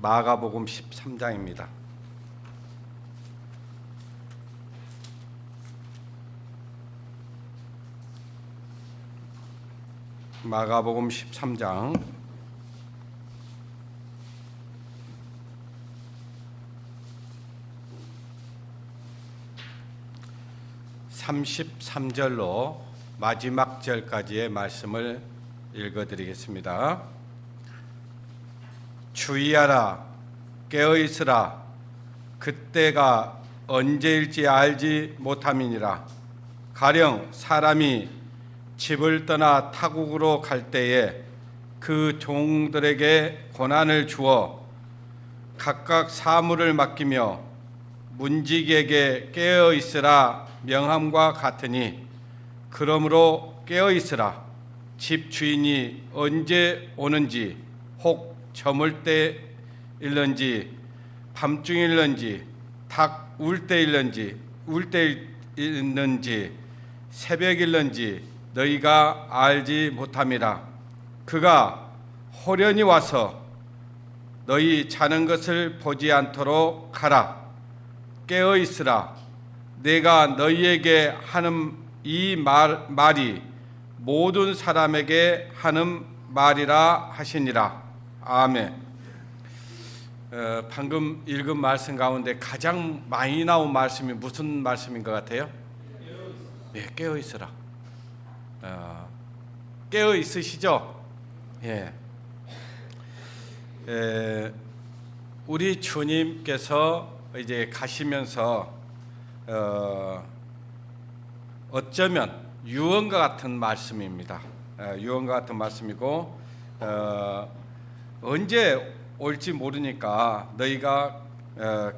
마가복음 13장입니다. 마가복음 13장 33절로 마지막 절까지의 말씀을 읽어드리겠습니다. 주의하라, 깨어있으라, 그때가 언제일지 알지 못함이니라. 가령 사람이 집을 떠나 타국으로 갈 때에 그 종들에게 고난을 주어 각각 사물을 맡기며 문지기에게 깨어있으라 명함과 같으니, 그러므로 깨어있으라. 집 주인이 언제 오는지, 혹 저물 때일런지 밤중일런지 닭 울 때일런지 새벽일런지 너희가 알지 못함이라. 그가 호련히 와서 너희 자는 것을 보지 않도록 가라. 깨어 있으라. 내가 너희에게 하는 이 말이 모든 사람에게 하는 말이라 하시니라. 아멘. 방금 읽은 말씀 가운데 가장 많이 나온 말씀이 무슨 말씀인 것 같아요? 네, 깨어 있으라. 깨어 있으시죠? 예. 우리 주님께서 이제 가시면서 어쩌면 유언과 같은 말씀입니다. 유언과 같은 말씀이고, 언제 올지 모르니까 너희가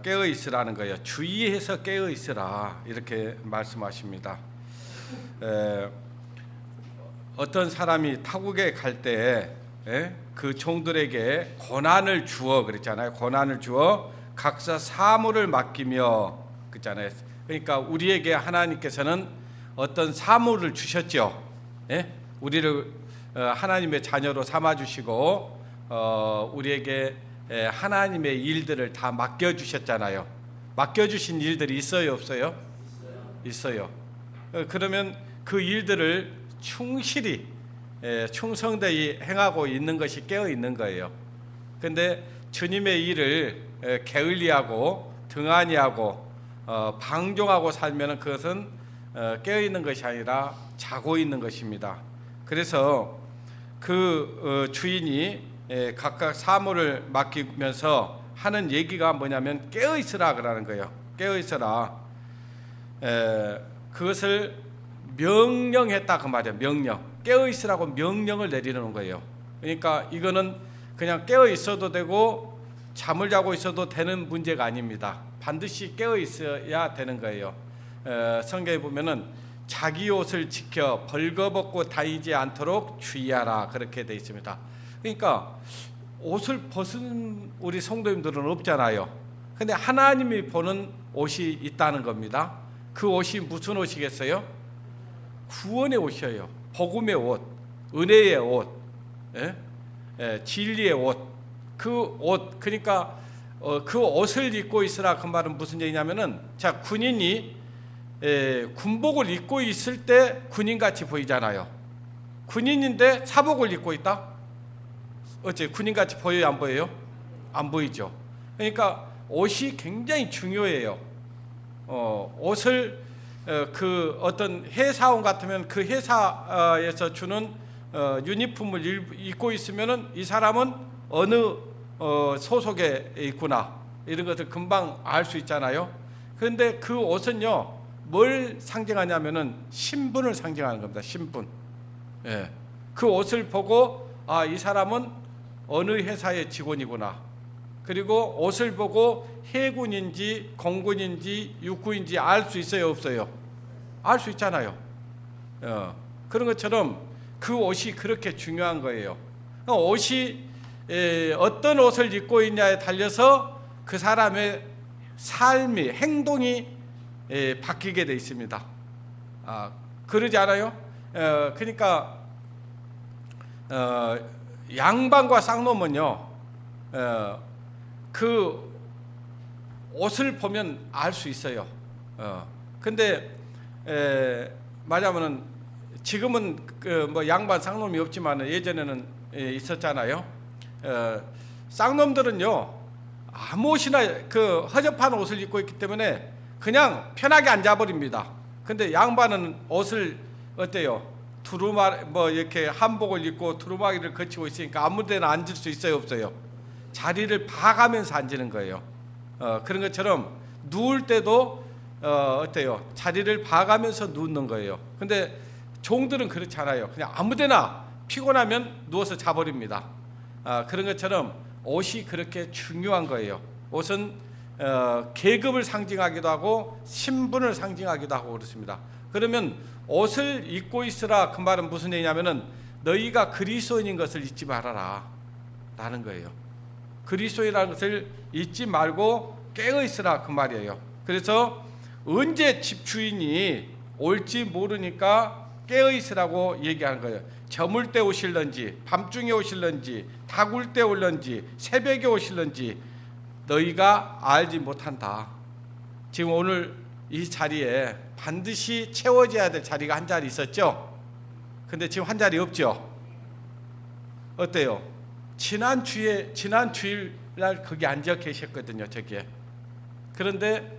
깨어 있으라는 거예요. 주의해서 깨어 있으라, 이렇게 말씀하십니다. 어떤 사람이 타국에 갈 때 그 종들에게 고난을 주어 그랬잖아요. 고난을 주어 각자 사물을 맡기며 그랬잖아요. 그러니까 우리에게 하나님께서는 어떤 사물을 주셨죠. 우리를 하나님의 자녀로 삼아 주시고 우리에게 하나님의 일들을 다 맡겨 주셨잖아요. 맡겨 주신 일들이 있어요, 없어요? 있어요. 그러면 그 일들을 충실히 충성되이 행하고 있는 것이 깨어 있는 거예요. 그런데 주님의 일을 게을리하고 등한히하고 방종하고 살면 그것은 깨어 있는 것이 아니라 자고 있는 것입니다. 그래서 그 주인이 각각 사물을 맡기면서 하는 얘기가 뭐냐면 깨어 있으라 그러는 거예요. 깨어 있으라. 그것을 명령했다 그 말이에요. 명령. 깨어 있으라고 명령을 내리는 거예요. 그러니까 이거는 그냥 깨어 있어도 되고 잠을 자고 있어도 되는 문제가 아닙니다. 반드시 깨어 있어야 되는 거예요. 성경에 보면은 자기 옷을 지켜 벌거벗고 다니지 않도록 주의하라, 그렇게 되어 있습니다. 그러니까 옷을 벗은 우리 성도님들은 없잖아요. 근데 하나님이 보는 옷이 있다는 겁니다. 그 옷이 무슨 옷이겠어요? 구원의 옷이에요. 복음의 옷, 은혜의 옷, 진리의 옷. 그 옷, 그러니까 그 옷을 입고 있으라 그 말은 무슨 얘기냐면은, 자, 군인이 군복을 입고 있을 때 군인같이 보이잖아요. 군인인데 사복을 입고 있다? 어째 군인같이 보여요, 안 보여요? 안 보이죠. 그러니까 옷이 굉장히 중요해요. 옷을 그 어떤 회사원 같으면 그 회사에서 주는 유니폼을 입고 있으면은 이 사람은 어느 소속에 있구나, 이런 것을 금방 알 수 있잖아요. 그런데 그 옷은요, 뭘 상징하냐면은 신분을 상징하는 겁니다. 신분. 그 옷을 보고 이 사람은 어느 회사의 직원이구나. 그리고 옷을 보고 해군인지 공군인지 육군인지 알 수 있어요, 없어요? 알 수 있잖아요. 그런 것처럼 그 옷이 그렇게 중요한 거예요. 옷이 어떤 옷을 입고 있냐에 달려서 그 사람의 삶이, 행동이 바뀌게 돼 있습니다. 그러지 않아요? 그러니까 양반과 쌍놈은요, 그 옷을 보면 알 수 있어요. 근데 말하자면은 지금은 그 뭐 양반 쌍놈이 없지만 예전에는 있었잖아요. 쌍놈들은요 아무 옷이나 그 허접한 옷을 입고 있기 때문에 그냥 편하게 앉아버립니다. 근데 양반은 옷을 어때요? 두루마리 뭐 이렇게 한복을 입고 두루마기를 거치고 있으니까 아무데나 앉을 수 있어요, 없어요? 자리를 봐가면서 앉는 거예요. 그런 것처럼 누울 때도 어때요? 자리를 봐가면서 누우는 거예요. 근데 종들은 그렇지 않아요. 그냥 아무데나 피곤하면 누워서 자버립니다. 그런 것처럼 옷이 그렇게 중요한 거예요. 옷은 계급을 상징하기도 하고 신분을 상징하기도 하고 그렇습니다. 그러면 옷을 입고 있으라 그 말은 무슨 얘기냐면은 너희가 그리스도인인 것을 잊지 말아라 라는 거예요. 그리스도인이라는 것을 잊지 말고 깨어 있으라 그 말이에요. 그래서 언제 집주인이 올지 모르니까 깨어 있으라고 얘기하는 거예요. 저물 때 오실런지 밤중에 오실런지 다굴 때 올런지 새벽에 오실런지 너희가 알지 못한다. 지금 오늘 이 자리에 반드시 채워져야 될 자리가 한 자리 있었죠. 근데 지금 한 자리 없죠. 어때요? 지난 주일날 거기 앉아 계셨거든요. 저기에. 그런데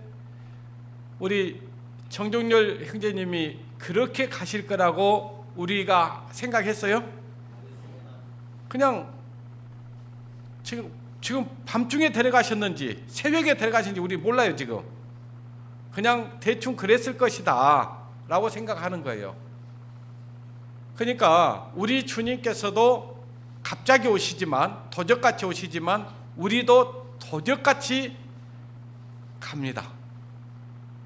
우리 정종렬 형제님이 그렇게 가실 거라고 우리가 생각했어요? 그냥 지금 밤중에 데려가셨는지 새벽에 데려가셨는지 우리 몰라요. 지금 그냥 대충 그랬을 것이다 라고 생각하는 거예요. 그러니까 우리 주님께서도 갑자기 오시지만 도적같이 오시지만 우리도 도적같이 갑니다.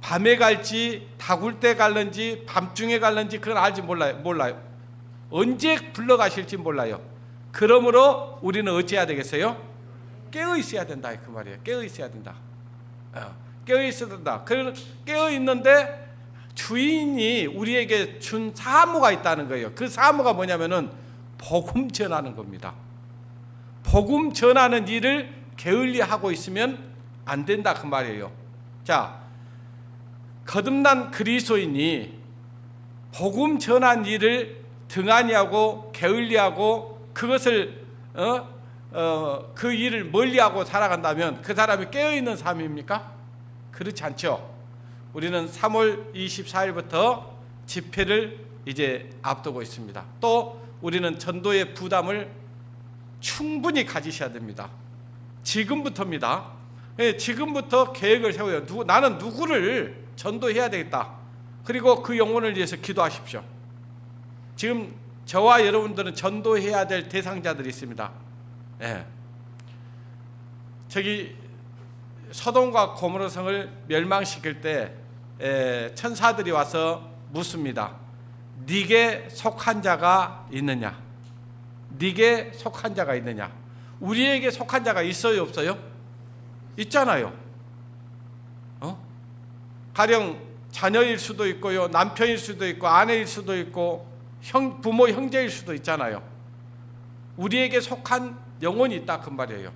밤에 갈지 다굴 때 갈는지 밤중에 갈는지 그건 알지 몰라요. 언제 불러가실지 몰라요. 그러므로 우리는 어찌해야 되겠어요? 깨어 있어야 된다 그 말이에요. 깨어 있어야 된다. 깨어 있어야 된다. 깨어 있는데 주인이 우리에게 준 사무가 있다는 거예요. 그 사무가 뭐냐면은 복음 전하는 겁니다. 복음 전하는 일을 게을리하고 있으면 안 된다 그 말이에요. 자, 거듭난 그리스도인이 복음 전한 일을 등한히하고 게을리하고 그것을 그 일을 멀리하고 살아간다면 그 사람이 깨어있는 삶입니까? 그렇지 않죠. 우리는 3월 24일부터 집회를 이제 앞두고 있습니다. 또 우리는 전도의 부담을 충분히 가지셔야 됩니다. 지금부터입니다. 지금부터 계획을 세워요. 나는 누구를 전도해야 되겠다. 그리고 그 영혼을 위해서 기도하십시오. 지금 저와 여러분들은 전도해야 될 대상자들이 있습니다. 저기 소돔과 고모라성을 멸망시킬 때 천사들이 와서 묻습니다. 네게 속한 자가 있느냐? 네게 속한 자가 있느냐? 우리에게 속한 자가 있어요, 없어요? 있잖아요. 가령 자녀일 수도 있고요, 남편일 수도 있고, 아내일 수도 있고, 부모 형제일 수도 있잖아요. 우리에게 속한 영혼이 있다 그 말이에요.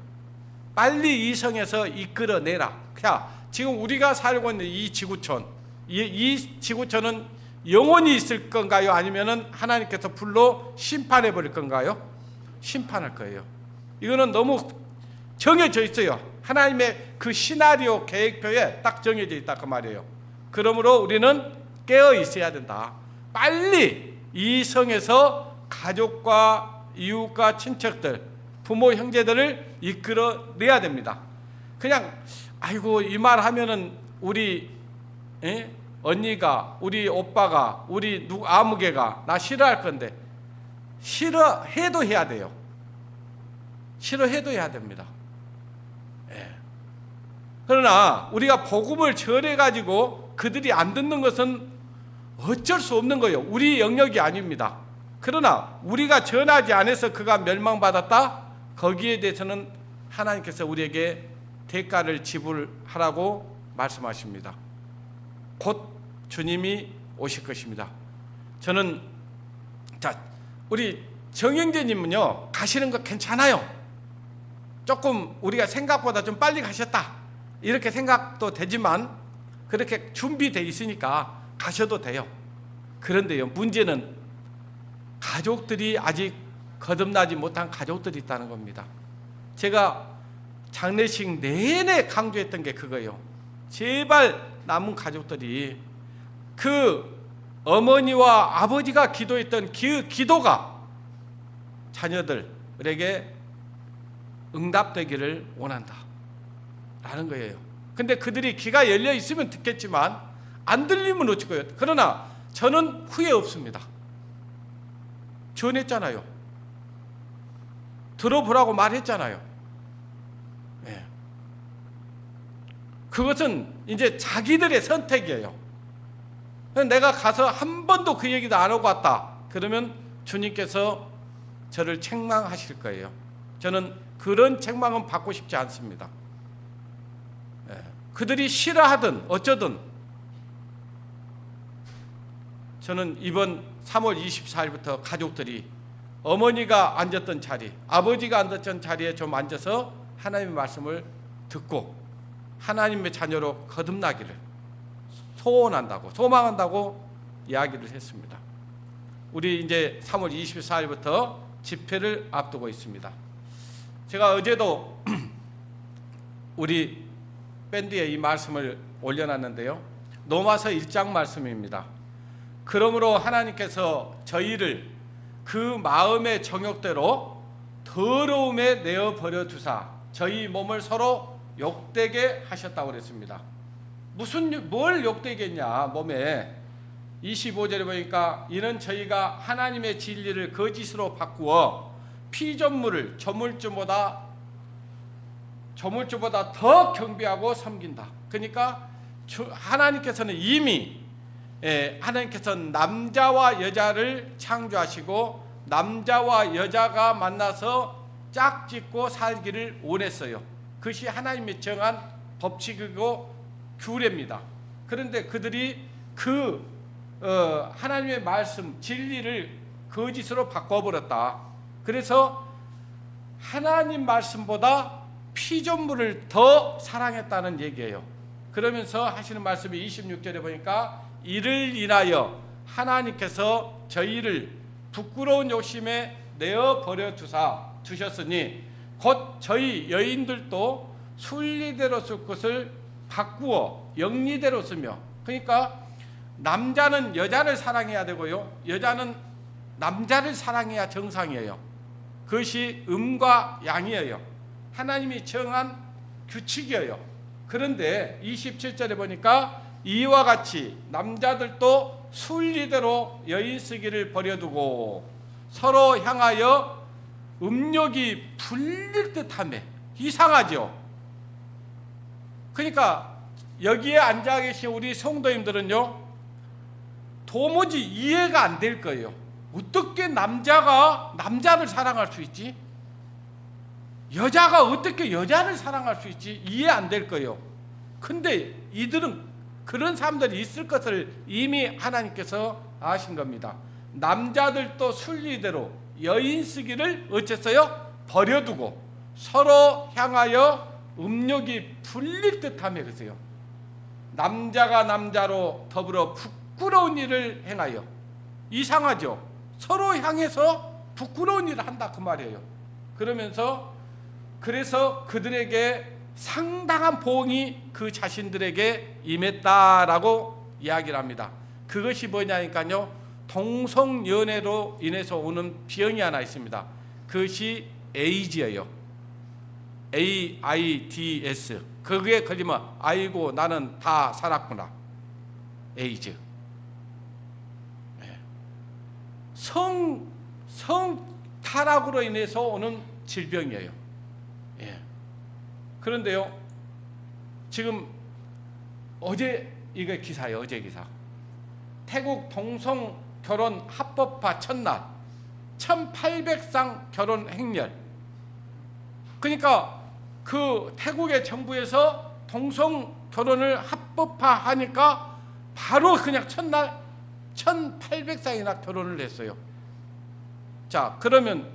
빨리 이 성에서 이끌어내라. 자, 지금 우리가 살고 있는 이 지구촌, 이 지구촌은 영원히 있을 건가요? 아니면은 하나님께서 불로 심판해 버릴 건가요? 심판할 거예요. 이거는 너무 정해져 있어요. 하나님의 그 시나리오 계획표에 딱 정해져 있다 그 말이에요. 그러므로 우리는 깨어 있어야 된다. 빨리 이 성에서 가족과 이웃과 친척들, 부모 형제들을 이끌어내야 됩니다. 그냥 아이고 이 말 하면은 우리 언니가, 우리 오빠가, 우리 아무개가 나 싫어할 건데, 싫어해도 해야 돼요. 싫어해도 해야 됩니다. 그러나 우리가 복음을 전해가지고 그들이 안 듣는 것은 어쩔 수 없는 거예요. 우리 영역이 아닙니다. 그러나 우리가 전하지 않아서 그가 멸망받았다? 거기에 대해서는 하나님께서 우리에게 대가를 지불하라고 말씀하십니다. 곧 주님이 오실 것입니다. 저는 우리 정영재님은요 가시는 거 괜찮아요. 조금 우리가 생각보다 좀 빨리 가셨다 이렇게 생각도 되지만 그렇게 준비되어 있으니까 가셔도 돼요. 그런데요, 문제는 가족들이 아직 거듭나지 못한 가족들이 있다는 겁니다. 제가 장례식 내내 강조했던 게 그거예요. 제발 남은 가족들이 그 어머니와 아버지가 기도했던 그 기도가 자녀들에게 응답되기를 원한다 라는 거예요. 근데 그들이 귀가 열려 있으면 듣겠지만 안 들리면 어쩔 거예요. 그러나 저는 후회 없습니다. 전했잖아요. 들어보라고 말했잖아요. 예. 그것은 이제 자기들의 선택이에요. 내가 가서 한 번도 그 얘기도 안 하고 왔다 그러면 주님께서 저를 책망하실 거예요. 저는 그런 책망은 받고 싶지 않습니다. 예. 그들이 싫어하든 어쩌든 저는 이번 3월 24일부터 가족들이 어머니가 앉았던 자리, 아버지가 앉았던 자리에 좀 앉아서 하나님의 말씀을 듣고 하나님의 자녀로 거듭나기를 소원한다고, 소망한다고 이야기를 했습니다. 우리 이제 3월 24일부터 집회를 앞두고 있습니다. 제가 어제도 우리 밴드에 이 말씀을 올려놨는데요. 로마서 1장 말씀입니다. 그러므로 하나님께서 저희를 그 마음의 정욕대로 더러움에 내어버려 두사 저희 몸을 서로 욕되게 하셨다고 그랬습니다. 뭘 욕되게 했냐 몸에. 25절에 보니까 이는 저희가 하나님의 진리를 거짓으로 바꾸어 피조물을 조물주보다 더 경배하고 섬긴다. 그러니까 하나님께서는 이미 하나님께서는 남자와 여자를 창조하시고 남자와 여자가 만나서 짝짓고 살기를 원했어요. 그것이 하나님이 정한 법칙이고 규례입니다. 그런데 그들이 하나님의 말씀 진리를 거짓으로 바꿔버렸다. 그래서 하나님 말씀보다 피조물을 더 사랑했다는 얘기예요. 그러면서 하시는 말씀이 26절에 보니까 이를 인하여 하나님께서 저희를 부끄러운 욕심에 내어버려 두셨으니 곧 저희 여인들도 순리대로 쓸 것을 바꾸어 영리대로 쓰며, 그러니까 남자는 여자를 사랑해야 되고요, 여자는 남자를 사랑해야 정상이에요. 그것이 음과 양이에요. 하나님이 정한 규칙이에요. 그런데 27절에 보니까 이와 같이 남자들도 순리대로 여인 쓰기를 버려두고 서로 향하여 음욕이 불릴 듯하며. 이상하죠? 그러니까 여기에 앉아 계신 우리 성도님들은요, 도무지 이해가 안 될 거예요. 어떻게 남자가 남자를 사랑할 수 있지? 여자가 어떻게 여자를 사랑할 수 있지? 이해 안 될 거예요. 근데 이들은 그런 사람들이 있을 것을 이미 하나님께서 아신 겁니다. 남자들도 순리대로 여인 쓰기를 어쨌어요? 버려두고 서로 향하여 음욕이 불릴 듯하며. 그러세요. 남자가 남자로 더불어 부끄러운 일을 행하여. 이상하죠? 서로 향해서 부끄러운 일을 한다 그 말이에요. 그래서 그들에게 상당한 보응이 그 자신들에게 임했다라고 이야기를 합니다. 그것이 뭐냐니까요, 동성연애로 인해서 오는 병이 하나 있습니다. 그것이 에이즈예요. AIDS. 거기에 걸리면 아이고 나는 다 살았구나. 에이즈. 성 타락으로 인해서 오는 질병이에요. 그런데요, 지금 어제 이거 기사예요. 어제 기사. 태국 동성 결혼 합법화 첫날 1800상 결혼 행렬. 그러니까 그 태국의 정부에서 동성 결혼을 합법화하니까 바로 그냥 첫날 1800쌍이나 결혼을 했어요. 자, 그러면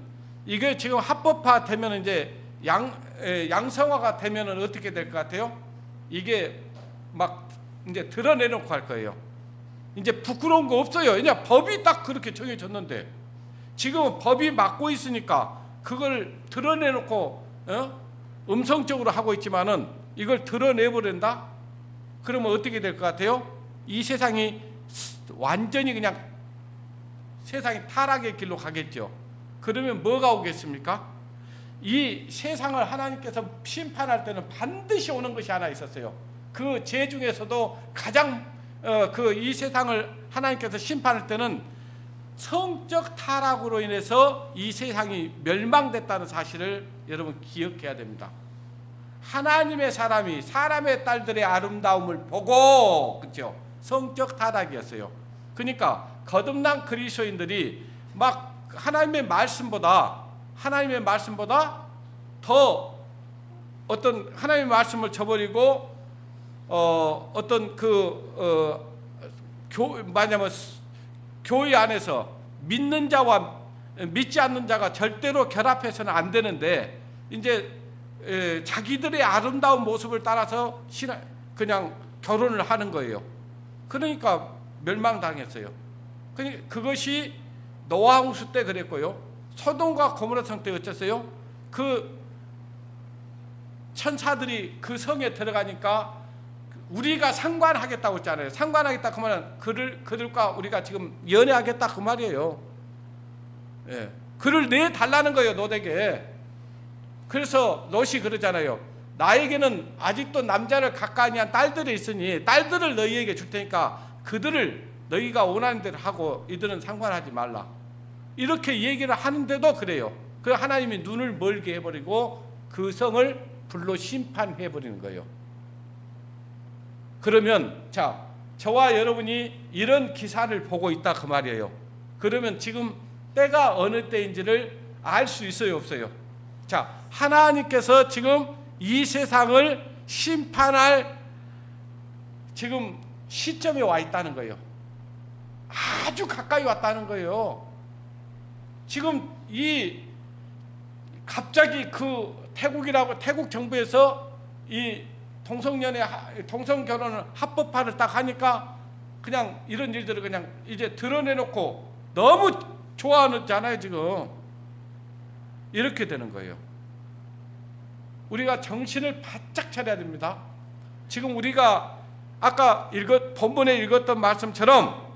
이게 지금 합법화 되면 이제 양성화가 되면은 어떻게 될 것 같아요? 이게 막 이제 드러내놓고 할 거예요. 이제 부끄러운 거 없어요. 그냥 법이 딱 그렇게 정해졌는데 지금은 법이 막고 있으니까 그걸 드러내놓고 음성적으로 하고 있지만은 이걸 드러내버린다? 그러면 어떻게 될 것 같아요? 이 세상이 완전히 그냥 세상이 타락의 길로 가겠죠. 그러면 뭐가 오겠습니까? 이 세상을 하나님께서 심판할 때는 반드시 오는 것이 하나 있었어요. 그 죄 중에서도 가장 이 세상을 하나님께서 심판할 때는 성적 타락으로 인해서 이 세상이 멸망됐다는 사실을 여러분 기억해야 됩니다. 하나님의 사람이 사람의 딸들의 아름다움을 보고, 그렇죠? 성적 타락이었어요. 그러니까 거듭난 그리스도인들이 막 하나님의 말씀보다 더 어떤 하나님의 말씀을 저버리고 뭐냐면 교회 안에서 믿는 자와 믿지 않는 자가 절대로 결합해서는 안 되는데 이제 자기들의 아름다운 모습을 따라서 그냥 결혼을 하는 거예요. 그러니까 멸망당했어요. 그것이 노아 홍수 때 그랬고요. 소돔과 고모라 성 때 어땠어요? 그 천사들이 그 성에 들어가니까 우리가 상관하겠다고 했잖아요. 상관하겠다 그 말은 그들과 우리가 지금 연애하겠다 그 말이에요. 예. 그를 내달라는 거예요, 롯에게. 그래서 롯이 그러잖아요. 나에게는 아직도 남자를 가까이 한 딸들이 있으니 딸들을 너희에게 줄 테니까 그들을 너희가 원하는 대로 하고 이들은 상관하지 말라. 이렇게 얘기를 하는데도 그래요. 그 하나님이 눈을 멀게 해버리고 그 성을 불로 심판해버리는 거예요. 그러면 자, 저와 여러분이 이런 기사를 보고 있다 그 말이에요. 그러면 지금 때가 어느 때인지를 알 수 있어요, 없어요? 자, 하나님께서 지금 이 세상을 심판할 지금 시점에 와 있다는 거예요. 아주 가까이 왔다는 거예요. 지금 갑자기 그 태국 정부에서 이 동성 결혼을 합법화를 딱 하니까 그냥 이런 일들을 그냥 이제 드러내놓고 너무 좋아하잖아요. 지금 이렇게 되는 거예요. 우리가 정신을 바짝 차려야 됩니다. 지금 우리가 아까 본문에 읽었던 말씀처럼,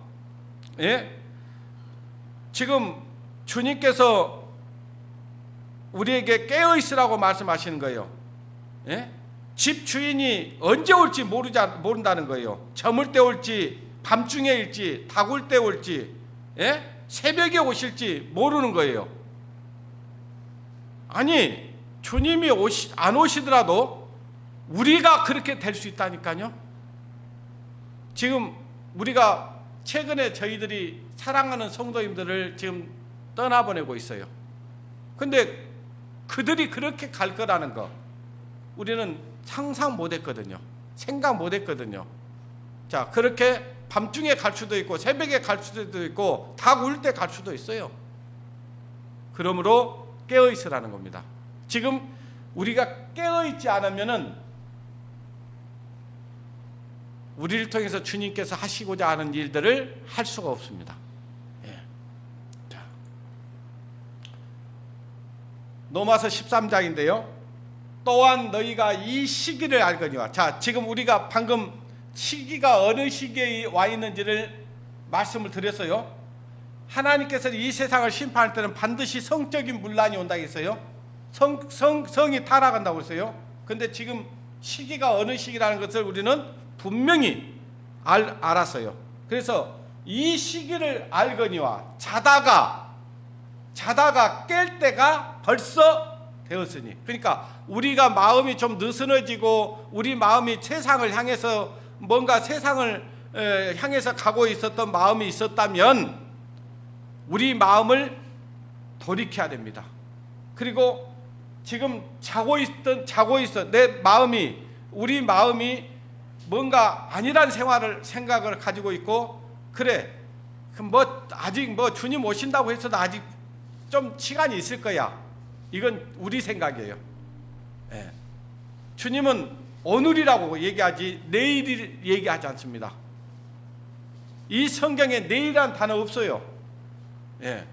예? 지금 주님께서 우리에게 깨어 있으라고 말씀하시는 거예요. 예? 집 주인이 언제 올지 모른다는 거예요. 저물 때 올지, 밤중에 일지, 다굴 때 올지, 예? 새벽에 오실지 모르는 거예요. 아니, 주님이 안 오시더라도 우리가 그렇게 될 수 있다니까요. 지금 우리가 최근에 저희들이 사랑하는 성도님들을 지금 떠나보내고 있어요. 근데 그들이 그렇게 갈 거라는 거 우리는 상상 못했거든요. 생각 못했거든요. 자, 그렇게 밤중에 갈 수도 있고 새벽에 갈 수도 있고 닭 울 때 갈 수도 있어요. 그러므로 깨어 있으라는 겁니다. 지금 우리가 깨어 있지 않으면은 우리를 통해서 주님께서 하시고자 하는 일들을 할 수가 없습니다. 예. 자, 로마서 13장인데요. 또한 너희가 이 시기를 알거니와. 자, 지금 우리가 방금 시기가 어느 시기에 와 있는지를 말씀을 드렸어요. 하나님께서 이 세상을 심판할 때는 반드시 성적인 문란이 온다고 했어요. 성이 타락한다고 했어요. 근데 지금 시기가 어느 시기라는 것을 우리는 분명히 알았어요. 그래서 이 시기를 알거니와 자다가 깰 때가 벌써 되었으니. 그러니까 우리가 마음이 좀 느슨해지고 우리 마음이 세상을 향해서 뭔가 세상을 향해서 가고 있었던 마음이 있었다면 우리 마음을 돌이켜야 됩니다. 그리고 지금 자고 있어 우리 마음이 뭔가 아니란 생각을 가지고 있고, 그래 아직 주님 오신다고 해서도 아직 좀 시간이 있을 거야. 이건 우리 생각이에요. 예. 주님은 오늘이라고 얘기하지 내일을 얘기하지 않습니다. 이 성경에 내일이라는 단어 없어요. 예.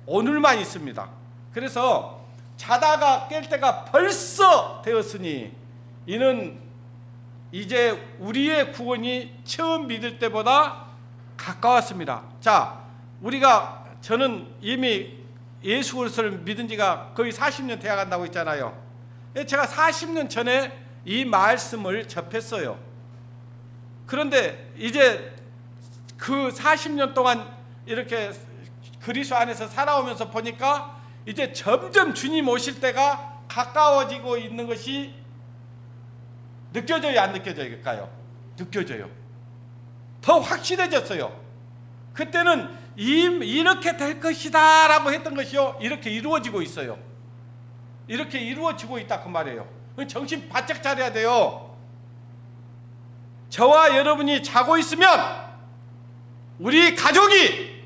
오늘만 있습니다. 그래서 자다가 깰 때가 벌써 되었으니 이는 이제 우리의 구원이 처음 믿을 때보다 가까웠습니다. 자, 저는 이미 예수 그리스도를 믿은 지가 거의 40년 되어 간다고 했잖아요. 제가 40년 전에 이 말씀을 접했어요. 그런데 이제 그 40년 동안 이렇게 그리스도 안에서 살아오면서 보니까 이제 점점 주님 오실 때가 가까워지고 있는 것이 느껴져요, 안 느껴져요? 느껴져요. 더 확실해졌어요. 그때는 이렇게 될 것이다 라고 했던 것이요, 이렇게 이루어지고 있어요. 이렇게 이루어지고 있다 그 말이에요. 정신 바짝 차려야 돼요. 저와 여러분이 자고 있으면 우리 가족이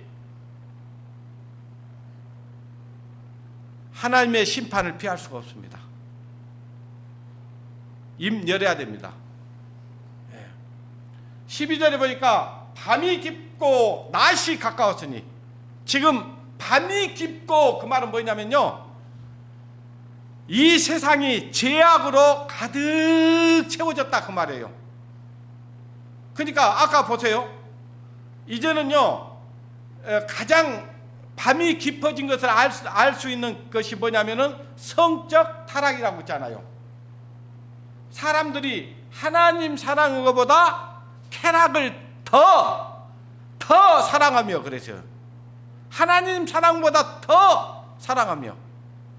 하나님의 심판을 피할 수가 없습니다. 입 열어야 됩니다. 12절에 보니까 밤이 깊고 낮이 가까웠으니, 지금 밤이 깊고 그 말은 뭐냐면요, 이 세상이 죄악으로 가득 채워졌다 그 말이에요. 그러니까 아까 보세요. 이제는요, 가장 밤이 깊어진 것을 알 수 있는 것이 뭐냐면은 성적 타락이라고 했잖아요. 사람들이 하나님 사랑하는 것보다 쾌락을 더 사랑하며, 그래서 하나님 사랑보다 더 사랑하며,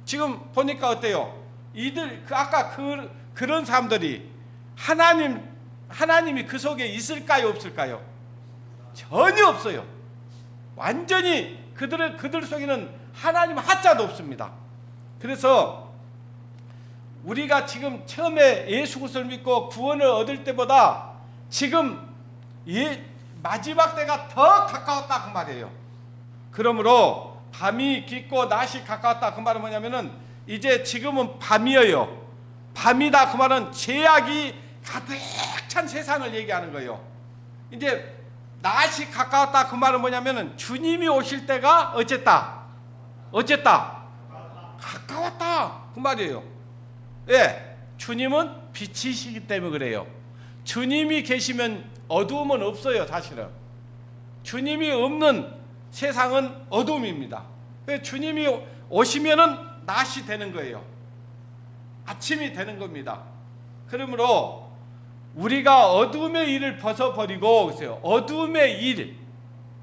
지금 보니까 어때요? 아까 그런 사람들이 하나님이 그 속에 있을까요, 없을까요? 전혀 없어요. 완전히 그들 속에는 하나님 하자도 없습니다. 그래서 우리가 지금 처음에 예수 그리스도를 믿고 구원을 얻을 때보다 지금 마지막 때가 더 가까웠다 그 말이에요. 그러므로 밤이 깊고 낮이 가까웠다 그 말은 뭐냐면은 이제 지금은 밤이에요. 밤이다 그 말은 죄악이 가득 찬 세상을 얘기하는 거예요. 이제 낮이 가까웠다 그 말은 뭐냐면은 주님이 오실 때가 어쨌다? 가까웠다 그 말이에요. 예, 주님은 빛이시기 때문에 그래요. 주님이 계시면 어두움은 없어요. 사실은 주님이 없는 세상은 어둠입니다. 주님이 오시면은 낮이 되는 거예요. 아침이 되는 겁니다. 그러므로 우리가 어둠의 일을 벗어버리고, 글쎄요, 어둠의 일,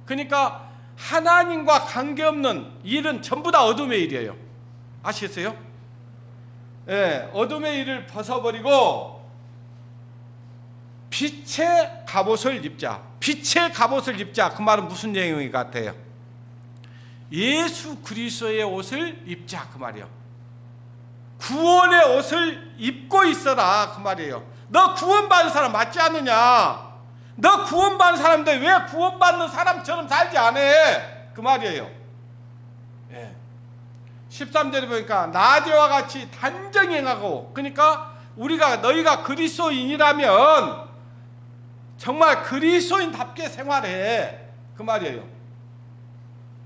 그러니까 하나님과 관계없는 일은 전부 다 어둠의 일이에요. 아시겠어요? 예, 어둠의 일을 벗어버리고 빛의 갑옷을 입자. 빛의 갑옷을 입자. 그 말은 무슨 내용이 같아요? 예수 그리스도의 옷을 입자 그 말이에요. 구원의 옷을 입고 있어라 그 말이에요. 너 구원받은 사람 맞지 않느냐? 너 구원받은 사람인데 왜 구원받는 사람처럼 살지 않아? 그 말이에요. 예. 13절에 보니까 낮에와 같이 단정히 행하고, 그러니까 너희가 그리스도인이라면 정말 그리스도인답게 생활해 그 말이에요.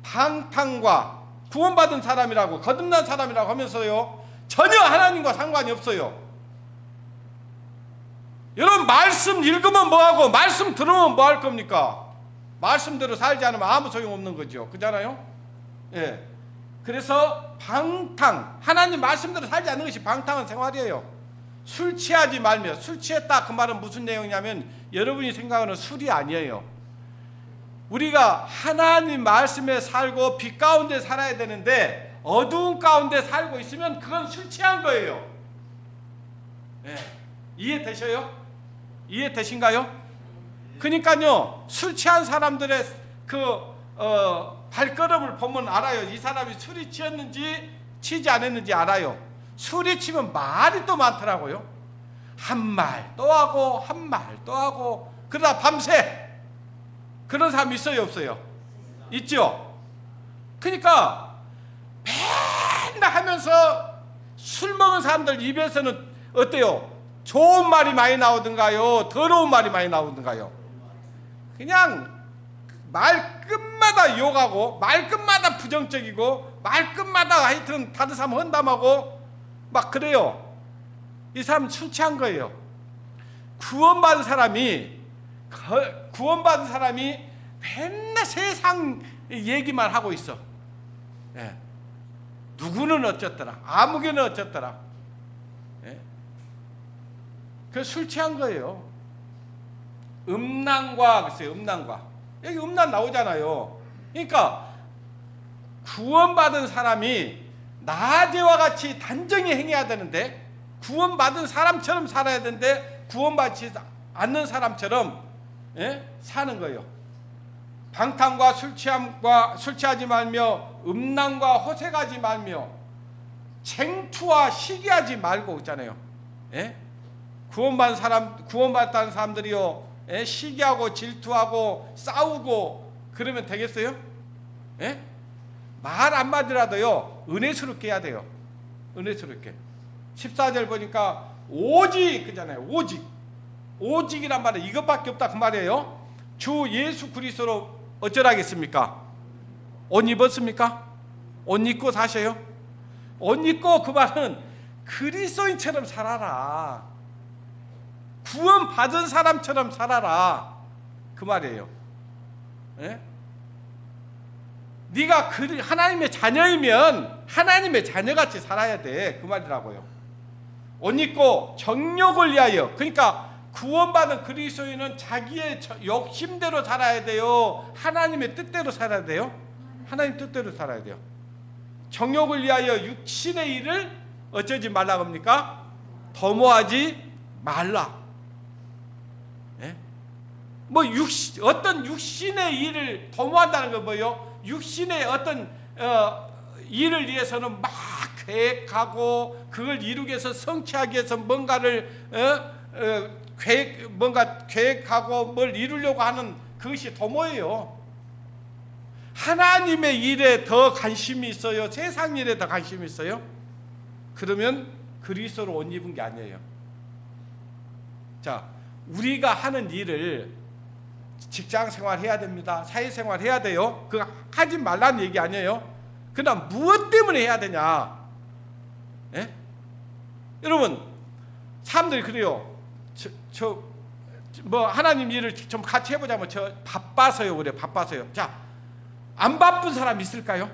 방탕과 구원받은 사람이라고 거듭난 사람이라고 하면서요, 전혀 하나님과 상관이 없어요. 여러분, 말씀 읽으면 뭐하고 말씀 들으면 뭐 할 겁니까? 말씀대로 살지 않으면 아무 소용없는 거죠. 그렇잖아요? 예. 그래서 방탕, 하나님 말씀대로 살지 않는 것이 방탕한 생활이에요. 술 취하지 말며, 술 취했다 그 말은 무슨 내용이냐면 여러분이 생각하는 술이 아니에요. 우리가 하나님 말씀에 살고 빛 가운데 살아야 되는데 어두운 가운데 살고 있으면 그건 술 취한 거예요. 예. 이해되셔요? 이해되신가요? 그러니까요, 술 취한 사람들의 발걸음을 보면 알아요. 이 사람이 술이 취했는지 취지 않았는지 알아요. 술이 취면 말이 또 많더라고요. 한 말 또 하고 한 말 또 하고, 그러다 밤새. 그런 사람 있어요, 없어요? 있죠. 그러니까 맨날 하면서 술 먹은 사람들 입에서는 어때요? 좋은 말이 많이 나오든가요? 더러운 말이 많이 나오든가요? 그냥 말끝마다 욕하고 말끝마다 부정적이고 말끝마다 하여튼 다른 사람 헌담하고 막 그래요. 이 사람은 술 취한 거예요. 구원받은 사람이 맨날 세상 얘기만 하고 있어. 예. 누구는 어쨌더라, 아무개는 어쨌더라. 예. 그 술 취한 거예요. 음란과 글쎄요, 음란과 여기 음란 나오잖아요. 그러니까 구원받은 사람이 나제와 같이 단정히 행해야 되는데, 구원받은 사람처럼 살아야 되는데 구원받지 않는 사람처럼 사는 거예요. 방탕과 술취함과 술취하지 말며 음란과 호색하지 말며 쟁투와 시기하지 말고 있잖아요. 구원받았다는 사람들이요, 시기하고 질투하고 싸우고 그러면 되겠어요? 말 한마디라도요 은혜스럽게 해야 돼요. 은혜스럽게. 14절 보니까 오직 그잖아요. 오직이란 말은 이것밖에 없다 그 말이에요. 주 예수 그리스도로 어쩌라겠습니까? 옷 입었습니까? 옷 입고 사셔요? 옷 입고 그 말은 그리스도인처럼 살아라. 구원 받은 사람처럼 살아라 그 말이에요. 네가 하나님의 자녀이면 하나님의 자녀같이 살아야 돼 그 말이라고요. 옷 입고 정욕을 위하여, 그러니까 구원받은 그리스도인은 자기의 욕심대로 살아야 돼요? 하나님의 뜻대로 살아야 돼요? 하나님 뜻대로 살아야 돼요. 정욕을 위하여 육신의 일을 어쩌지 말라고 합니까? 도모하지 말라. 어떤 육신의 일을 도모한다는 건 뭐예요? 육신의 어떤 일을 위해서는 막 계획하고 그걸 이루기 위해서 성취하기 위해서 뭔가를 계획하고 뭘 이루려고 하는 그것이 도모예요. 하나님의 일에 더 관심이 있어요? 세상 일에 더 관심이 있어요? 그러면 그리스도로 옷 입은 게 아니에요. 자, 우리가 하는 일을 직장 생활 해야 됩니다. 사회생활 해야 돼요. 그거 하지 말라는 얘기 아니에요. 그러나 무엇 때문에 해야 되냐? 여러분, 사람들이 그래요. 하나님 일을 좀 같이 해보자면 저 바빠서요 그래. 바빠서요. 자, 안 바쁜 사람 있을까요?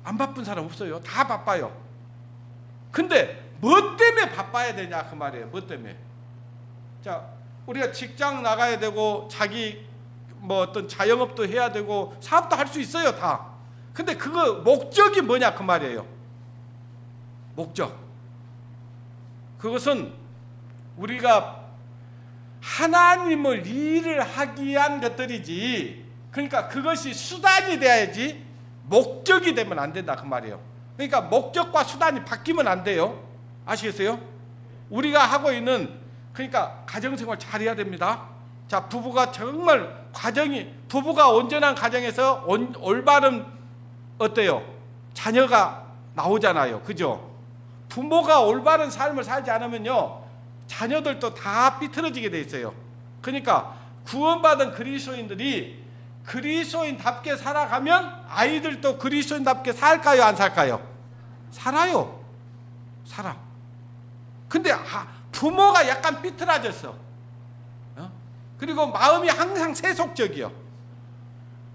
안 바쁜 사람 없어요. 다 바빠요. 근데 뭐 때문에 바빠야 되냐 그 말이에요. 뭐 때문에? 자, 우리가 직장 나가야 되고 자기 어떤 자영업도 해야 되고 사업도 할 수 있어요 다. 근데 그거 목적이 뭐냐 그 말이에요. 목적. 그것은 우리가 하나님을 일을 하기 위한 것들이지, 그러니까 그것이 수단이 돼야지 목적이 되면 안 된다 그 말이에요. 그러니까 목적과 수단이 바뀌면 안 돼요. 아시겠어요? 우리가 하고 있는, 그러니까 가정생활 잘해야 됩니다. 자, 부부가 정말 부부가 온전한 가정에서 올바른 어때요? 자녀가 나오잖아요. 그죠? 부모가 올바른 삶을 살지 않으면요 자녀들도 다 삐뚤어지게 돼 있어요. 그러니까 구원받은 그리스도인들이 그리스도인답게 살아가면 아이들도 그리스도인답게 살까요? 안 살까요? 살아요. 살아. 근데 부모가 약간 삐뚤어졌어. 그리고 마음이 항상 세속적이요.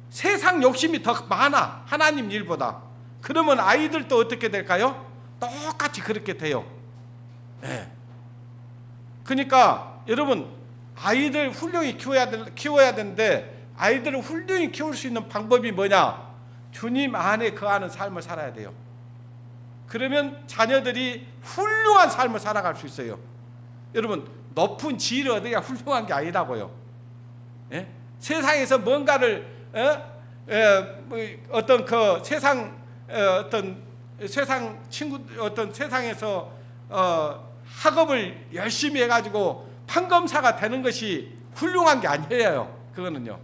세상 욕심이 더 많아. 하나님 일보다. 그러면 아이들도 어떻게 될까요? 똑같이 그렇게 돼요. 그러니까 여러분, 아이들 훌륭히 키워야 되는데 아이들을 훌륭히 키울 수 있는 방법이 뭐냐? 주님 안에 거하는 삶을 살아야 돼요. 그러면 자녀들이 훌륭한 삶을 살아갈 수 있어요. 여러분, 높은 지위를 얻어야 훌륭한 게 아니라고요. 세상에서 뭔가를 어떤 그 세상에서 학업을 열심히 해가지고 판검사가 되는 것이 훌륭한 게 아니에요. 그거는요.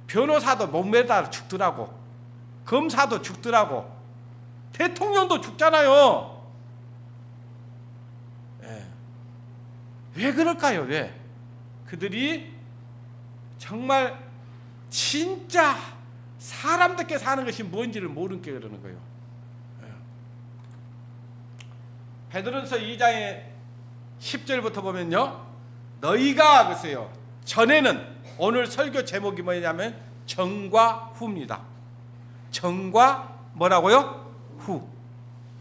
변호사도 못 매달 죽더라고. 검사도 죽더라고. 대통령도 죽잖아요. 왜 그럴까요? 왜? 그들이 정말 진짜 사람답게 사는 것이 뭔지를 모르는 게 그러는 거예요. 베드로전서 2장의 10절부터 보면요, 너희가 글쎄요, 전에는, 오늘 설교 제목이 뭐냐면 전과 후입니다. 전과 뭐라고요? 후.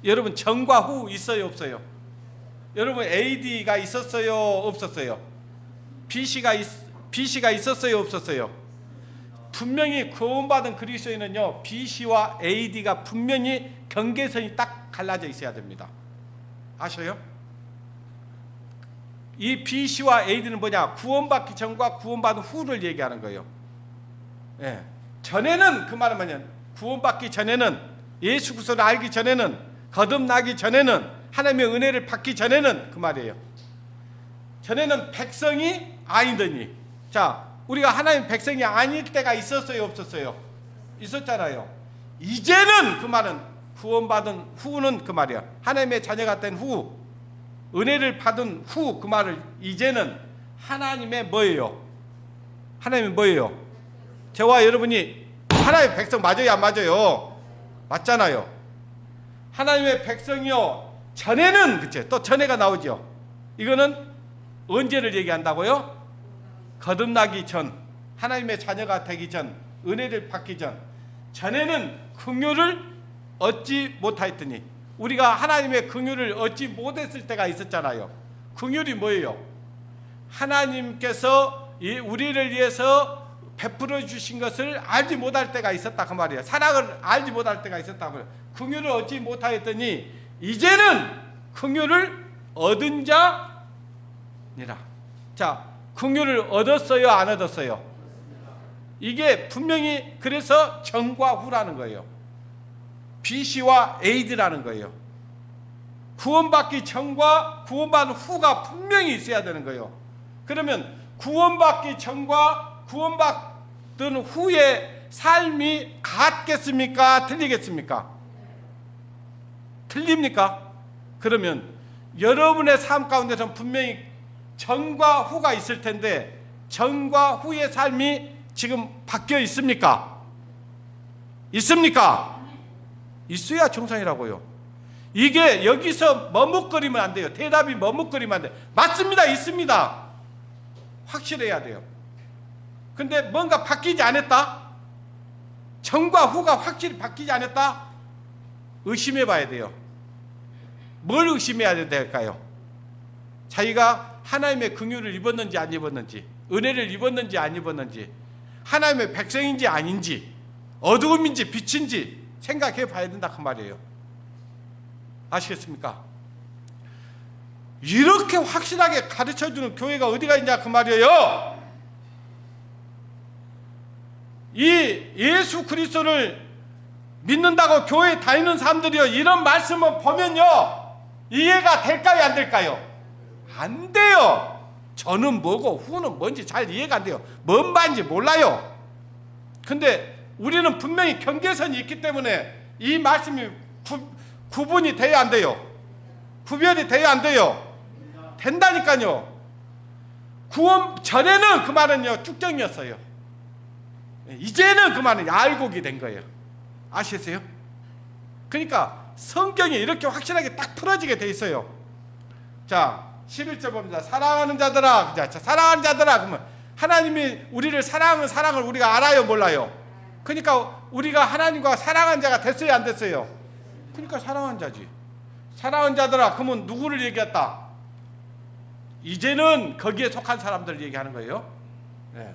여러분 전과 후 있어요, 없어요? 여러분 AD가 있었어요, 없었어요? BC가 있었어요, 없었어요? 분명히 구원받은 그리스도인은요, BC와 AD가 분명히 경계선이 딱 갈라져 있어야 됩니다. 아셔요? 이 BC와 AD는 뭐냐? 구원받기 전과 구원받은 후를 얘기하는 거예요. 예. 전에는, 그 말은 뭐냐? 구원받기 전에는, 예수 그리스도를 알기 전에는, 거듭나기 전에는, 하나님의 은혜를 받기 전에는, 그 말이에요. 전에는 백성이 아니더니, 자, 우리가 하나님 백성이 아닐 때가 있었어요, 없었어요? 있었잖아요. 이제는, 그 말은 구원받은 후는 그 말이야. 하나님의 자녀가 된 후, 은혜를 받은 후, 그 말을 이제는 하나님의 뭐예요? 하나님의 뭐예요? 저와 여러분이 하나님의 백성 맞아요, 안 맞아요? 맞잖아요. 하나님의 백성이요, 전에는, 그치? 또 전에가 나오죠. 이거는 언제를 얘기한다고요? 거듭나기 전, 하나님의 자녀가 되기 전, 은혜를 받기 전. 전에는 긍휼을 얻지 못하였더니, 우리가 하나님의 긍휼을 얻지 못했을 때가 있었잖아요. 긍휼이 뭐예요? 하나님께서 우리를 위해서 베풀어 주신 것을 알지 못할 때가 있었다, 그 말이에요. 사랑을 알지 못할 때가 있었다고요. 긍휼을 얻지 못하였더니 이제는 긍휼을 얻은 자니라. 자, 긍휼을 얻었어요, 안 얻었어요? 이게 분명히 그래서 전과 후라는 거예요. BC와 AD라는 거예요. 구원받기 전과 구원받은 후가 분명히 있어야 되는 거예요. 그러면 구원받기 전과 구원받은 후의 삶이 같겠습니까? 틀리겠습니까? 틀립니까? 그러면 여러분의 삶 가운데서는 분명히 전과 후가 있을 텐데, 전과 후의 삶이 지금 바뀌어 있습니까? 있습니까? 있어야 정상이라고요. 이게 여기서 머뭇거리면 안 돼요. 대답이 머뭇거리면 안 돼요. 맞습니다, 있습니다. 확실해야 돼요. 근데 뭔가 바뀌지 않았다? 전과 후가 확실히 바뀌지 않았다? 의심해 봐야 돼요. 뭘 의심해야 될까요? 자기가 하나님의 긍휼을 입었는지 안 입었는지, 은혜를 입었는지 안 입었는지, 하나님의 백성인지 아닌지, 어두움인지 빛인지 생각해 봐야 된다, 그 말이에요. 아시겠습니까? 이렇게 확실하게 가르쳐주는 교회가 어디가 있냐, 그 말이에요. 이 예수 그리스도를 믿는다고 교회 다니는 사람들이요, 이런 말씀을 보면요, 이해가 될까요, 안 될까요? 안 돼요. 저는 뭐고 후는 뭔지 잘 이해가 안 돼요. 뭔 말인지 몰라요. 근데 우리는 분명히 경계선이 있기 때문에 이 말씀이 구분이 돼야 안 돼요? 구별이 돼야 안 돼요? 된다니까요. 구원 전에는 그 말은요, 쭉정이었어요. 이제는 그 말은 알곡이 된 거예요. 아시겠어요? 그러니까 성경이 이렇게 확실하게 딱 풀어지게 돼 있어요. 자, 11절 봅니다. 사랑하는 자들아. 자, 사랑하는 자들아. 그러면 하나님이 우리를 사랑하는 사랑을 우리가 알아요, 몰라요? 그러니까 우리가 하나님과 사랑한 자가 됐어요, 안 됐어요? 그러니까 사랑한 자지. 사랑하는 자들아. 그러면 누구를 얘기했다? 이제는 거기에 속한 사람들을 얘기하는 거예요. 네.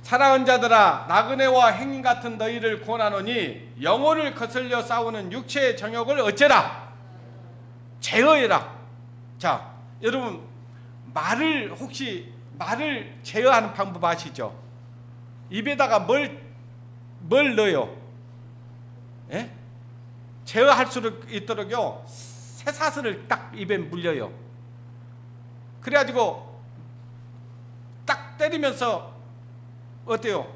사랑하는 자들아, 나그네와 행인 같은 너희를 권하노니 영혼을 거슬려 싸우는 육체의 정욕을 어째라? 제어해라. 자, 여러분 혹시 말을 제어하는 방법 아시죠? 입에다가 뭘 넣어요? 예? 제어할 수 있도록요, 쇠사슬을 딱 입에 물려요. 그래가지고 딱 때리면서 어때요?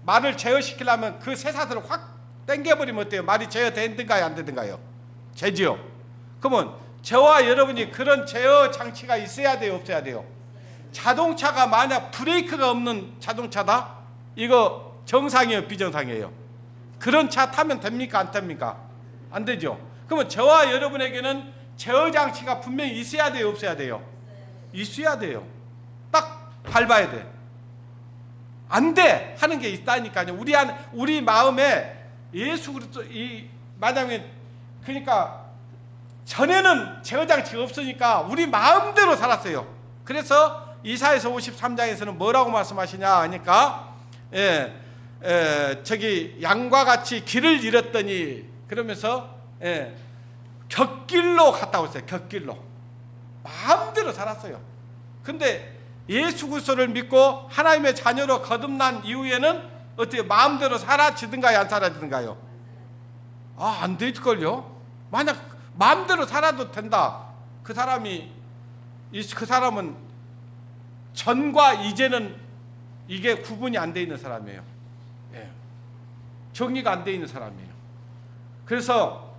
말을 제어시키려면 그 쇠사슬을 확 당겨버리면 어때요? 말이 제어되든가요, 안 되든가요? 되지요. 그러면 저와 여러분이 그런 제어 장치가 있어야 돼요, 없어야 돼요? 자동차가 만약 브레이크가 없는 자동차다? 이거 정상이에요, 비정상이에요? 그런 차 타면 됩니까, 안 됩니까? 안 되죠. 그러면 저와 여러분에게는 제어 장치가 분명히 있어야 돼요, 없어야 돼요? 있어야 돼요. 딱 밟아야 돼. 안 돼 하는 게 있다니까요. 우리 마음에 예수 그리스도 만약에, 그러니까 전에는 제어 장치가 없으니까 우리 마음대로 살았어요. 그래서 이사야서 53장에서는 뭐라고 말씀하시냐 하니까, 저기 양과 같이 길을 잃었더니, 그러면서 곁길로 갔다 오세요. 곁길로 마음대로 살았어요. 근데 예수 그리스도를 믿고 하나님의 자녀로 거듭난 이후에는 어떻게 마음대로 사라지든가요, 안 사라지든가요? 안 될걸요. 만약 마음대로 살아도 된다, 그 사람은 전과 이제는 이게 구분이 안 돼 있는 사람이에요. 정리가 안 돼 있는 사람이에요. 그래서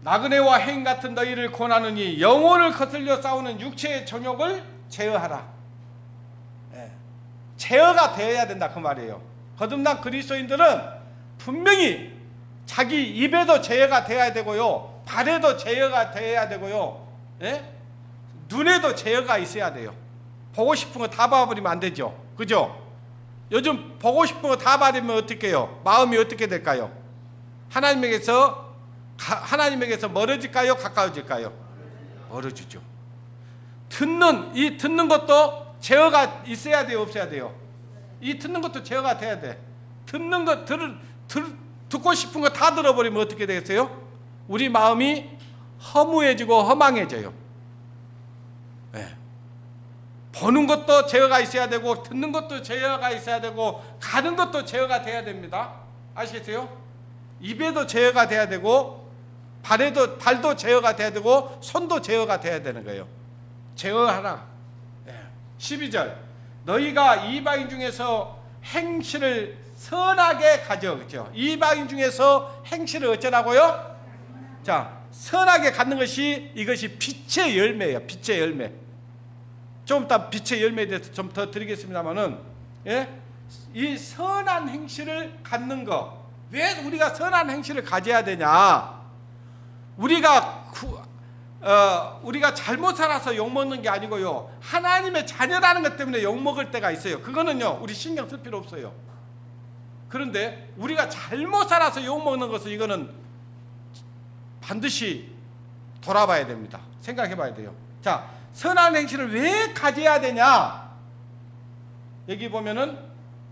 나그네와 행 같은 너희를 권하느니 영혼을 거슬려 싸우는 육체의 정욕을 제어하라. 제어가 되어야 된다, 그 말이에요. 거듭난 그리스도인들은 분명히 자기 입에도 제어가 되어야 되고요, 발에도 제어가 되어야 되고요, 눈에도 제어가 있어야 돼요. 보고 싶은 거 다 봐버리면 안 되죠, 그죠? 요즘 보고 싶은 거 다 봐버리면 어떻게 해요? 마음이 어떻게 될까요? 하나님에게서 멀어질까요, 가까워질까요? 멀어지죠. 듣는 것도 제어가 있어야 돼요, 없어야 돼요? 이 듣는 것도 제어가 돼야 돼. 듣는 거 듣고 싶은 거 다 들어버리면 어떻게 되겠어요? 우리 마음이 허무해지고 허망해져요. 보는 것도 제어가 있어야 되고, 듣는 것도 제어가 있어야 되고, 가는 것도 제어가 돼야 됩니다. 아시겠어요? 입에도 제어가 돼야 되고, 발도 제어가 돼야 되고, 손도 제어가 돼야 되는 거예요. 제어하라. 12절, 너희가 이방인 중에서 행실을 선하게 가져. 그렇죠? 이방인 중에서 행실을 어쩌라고요? 자, 선하게 갖는 것이, 이것이 빛의 열매예요. 빛의 열매. 좀 이따 빛의 열매에 대해서 좀 더 드리겠습니다만은, 이 선한 행실을 갖는 거, 왜 우리가 선한 행실을 가져야 되냐? 우리가 잘못 살아서 욕먹는 게 아니고요, 하나님의 자녀라는 것 때문에 욕먹을 때가 있어요. 그거는요, 우리 신경 쓸 필요 없어요. 그런데 우리가 잘못 살아서 욕먹는 것은, 이거는 반드시 돌아봐야 됩니다. 생각해 봐야 돼요. 자, 선한 행실을 왜 가져야 되냐? 여기 보면은,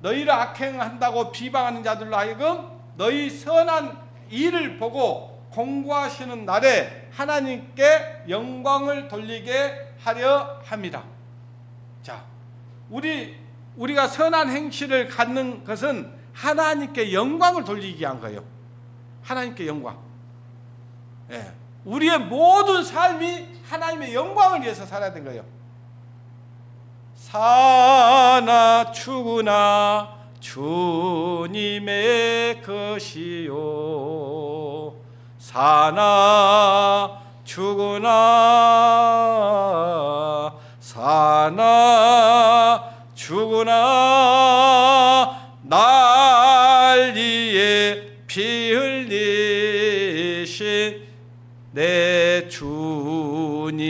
너희를 악행한다고 비방하는 자들로 하여금 너희 선한 일을 보고 공고하시는 날에 하나님께 영광을 돌리게 하려 함이라. 자, 우리가 선한 행실을 갖는 것은 하나님께 영광을 돌리기 위한 거예요. 하나님께 영광. 우리의 모든 삶이 하나님의 영광을 위해서 살아야 되는 거예요. 사나 죽으나 주님의 것이요, 사나 죽으나 날 위해 피 흘리신 내 주님의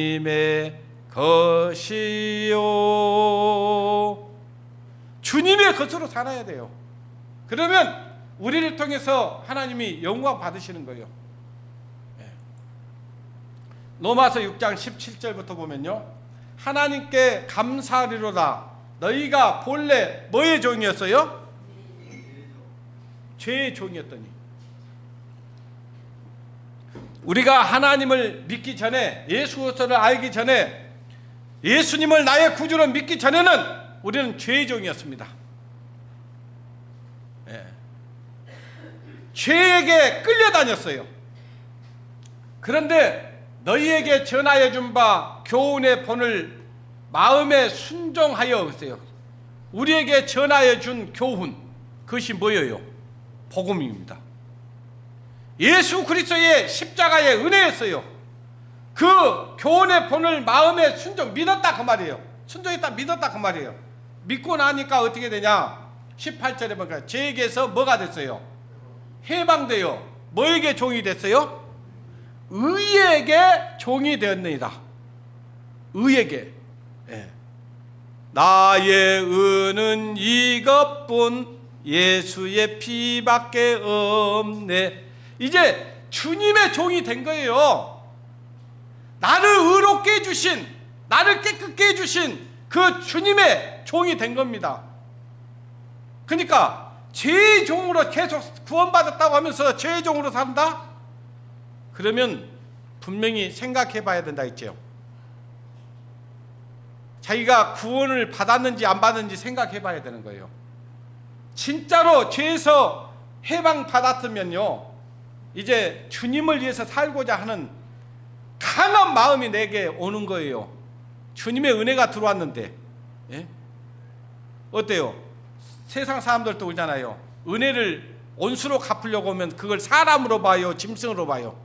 것이요. 주님의 것으로 살아야 돼요. 그러면 우리를 통해서 하나님이 영광 받으시는 거예요. 로마서 6장 17절부터 보면요, 하나님께 감사하리로다. 너희가 본래 뭐의 종이었어요? 죄의 종이었더니. 우리가 하나님을 믿기 전에, 예수 그리스도를 알기 전에, 예수님을 나의 구주로 믿기 전에는 우리는 죄의 종이었습니다. 죄에게 끌려다녔어요. 그런데 너희에게 전하여 준 바 교훈의 본을 마음에 순종하여 오세요. 우리에게 전하여 준 교훈, 그것이 뭐예요? 복음입니다. 예수 그리스도의 십자가의 은혜였어요. 그 교훈의 본을 마음에 믿었다 그 말이에요. 순종했다 믿었다 그 말이에요. 믿고 나니까 어떻게 되냐? 18절에 보니까 저에게서 뭐가 됐어요? 해방되어 뭐에게 종이 됐어요? 의에게 종이 되었느니라. 의에게. 예. 나의 의는 이것뿐 예수의 피밖에 없네. 이제 주님의 종이 된 거예요. 나를 의롭게 해주신, 나를 깨끗게 해주신 그 주님의 종이 된 겁니다. 그러니까 죄의 종으로 계속 구원받았다고 하면서 죄의 종으로 산다? 그러면 분명히 생각해 봐야 된다 했죠. 자기가 구원을 받았는지 안 받았는지 생각해 봐야 되는 거예요. 진짜로 죄에서 해방 받았으면요, 이제 주님을 위해서 살고자 하는 강한 마음이 내게 오는 거예요. 주님의 은혜가 들어왔는데. 예? 어때요? 세상 사람들도 그러잖아요. 은혜를 온수로 갚으려고 하면 그걸 사람으로 봐요, 짐승으로 봐요?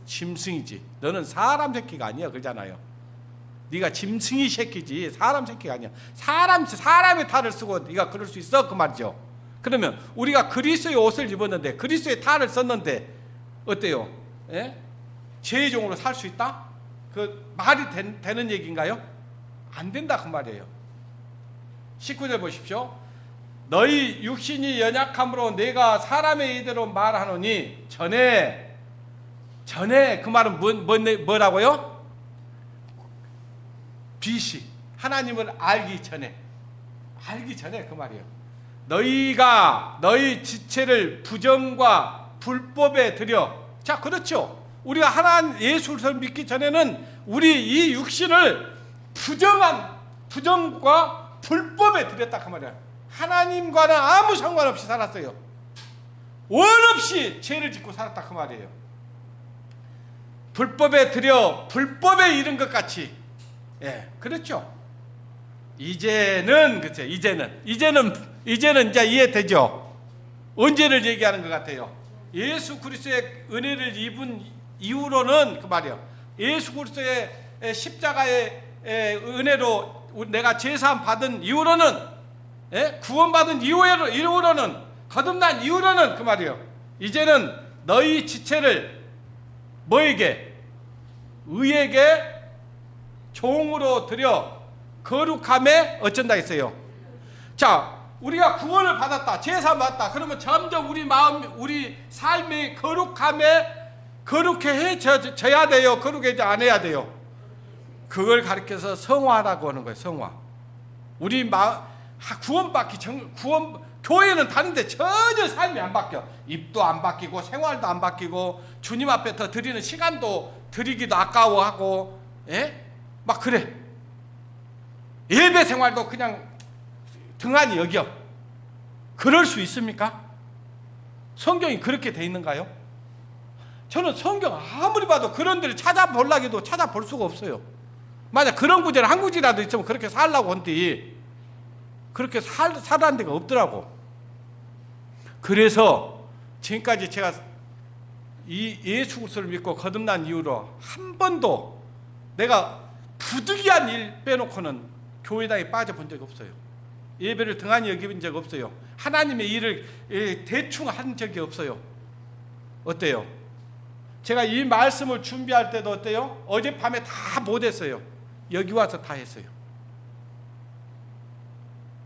짐승이지. 너는 사람 새끼가 아니야 그러잖아요. 네가 짐승이 새끼지 사람 새끼가 아니야. 사람의 탈을 쓰고 네가 그럴 수 있어 그 말이죠. 그러면 우리가 그리스도의 옷을 입었는데, 그리스도의 탈을 썼는데 어때요? 예? 죄의 종으로 살 수 있다? 그 말이 되는 얘기인가요? 안 된다 그 말이에요. 19절 보십시오. 너희 육신이 연약함으로 내가 사람의 이대로 말하노니, 전에 그 말은 뭐라고요? 비시, 하나님을 알기 전에 그 말이에요. 너희가 너희 지체를 부정과 불법에 들여. 자, 그렇죠. 우리가 하나님 예수를 믿기 전에는 우리 이 육신을 부정과 불법에 들였다 그 말이야. 하나님과는 아무 상관없이 살았어요. 원 없이 죄를 짓고 살았다 그 말이에요. 불법에 들여 불법에 이른 것 같이. 예, 그렇죠. 이제는 그렇죠. 이제는 이제 이해되죠. 언제를 얘기하는 것 같아요? 예수 그리스도의 은혜를 입은 이후로는 그 말이에요. 예수 그리스도의 십자가의 은혜로 내가 제사함 받은 이후로는, 예? 구원받은 이후로는, 거듭난 이후로는 그 말이에요. 이제는 너희 지체를 뭐에게? 의에게 종으로 드려 거룩함에 어쩐다 했어요. 자, 우리가 구원을 받았다, 제사 받았다. 그러면 점점 우리 마음, 우리 삶이 거룩해져야 돼요? 거룩해져 안 해야 돼요? 그걸 가르쳐서 성화라고 하는 거예요. 성화. 우리 구원받기 교회는 다른데 전혀 삶이 안 바뀌어. 입도 안 바뀌고 생활도 안 바뀌고 주님 앞에 더 드리는 시간도 드리기도 아까워하고, 예? 막 그래. 예배 생활도 그냥 등한히 여겨. 그럴 수 있습니까? 성경이 그렇게 돼 있는가요? 저는 성경 아무리 봐도 그런 데를 찾아보려고 해도 찾아볼 수가 없어요. 만약 그런 구절이 한 구절이라도 있으면 그렇게 살라고 한디 그렇게 살라는 데가 없더라고. 그래서 지금까지 제가 이 예수 그리스도를 믿고 거듭난 이후로 한 번도 내가 부득이한 일 빼놓고는 교회당에 빠져본 적이 없어요. 예배를 등한히 여겨본 적 없어요. 하나님의 일을 대충 한 적이 없어요. 어때요? 제가 이 말씀을 준비할 때도 어때요? 어젯밤에 다 못했어요. 여기 와서 다 했어요.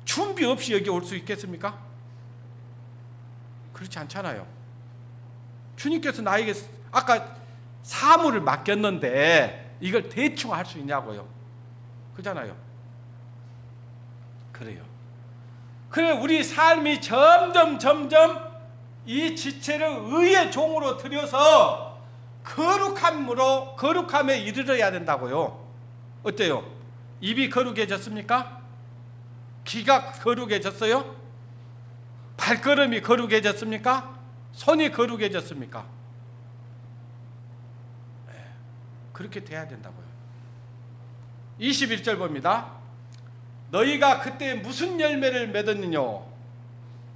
준비 없이 여기 올 수 있겠습니까? 그렇지 않잖아요. 주님께서 나에게 아까 사물을 맡겼는데 이걸 대충 할 수 있냐고요. 그잖아요. 그래요. 그래, 우리 삶이 점점 이 지체를 의의 종으로 들여서 거룩함에 이르러야 된다고요. 어때요? 입이 거룩해졌습니까? 귀가 거룩해졌어요? 발걸음이 거룩해졌습니까? 손이 거룩해졌습니까? 네, 그렇게 돼야 된다고요. 21절 봅니다. 너희가 그때 무슨 열매를 맺었느냐?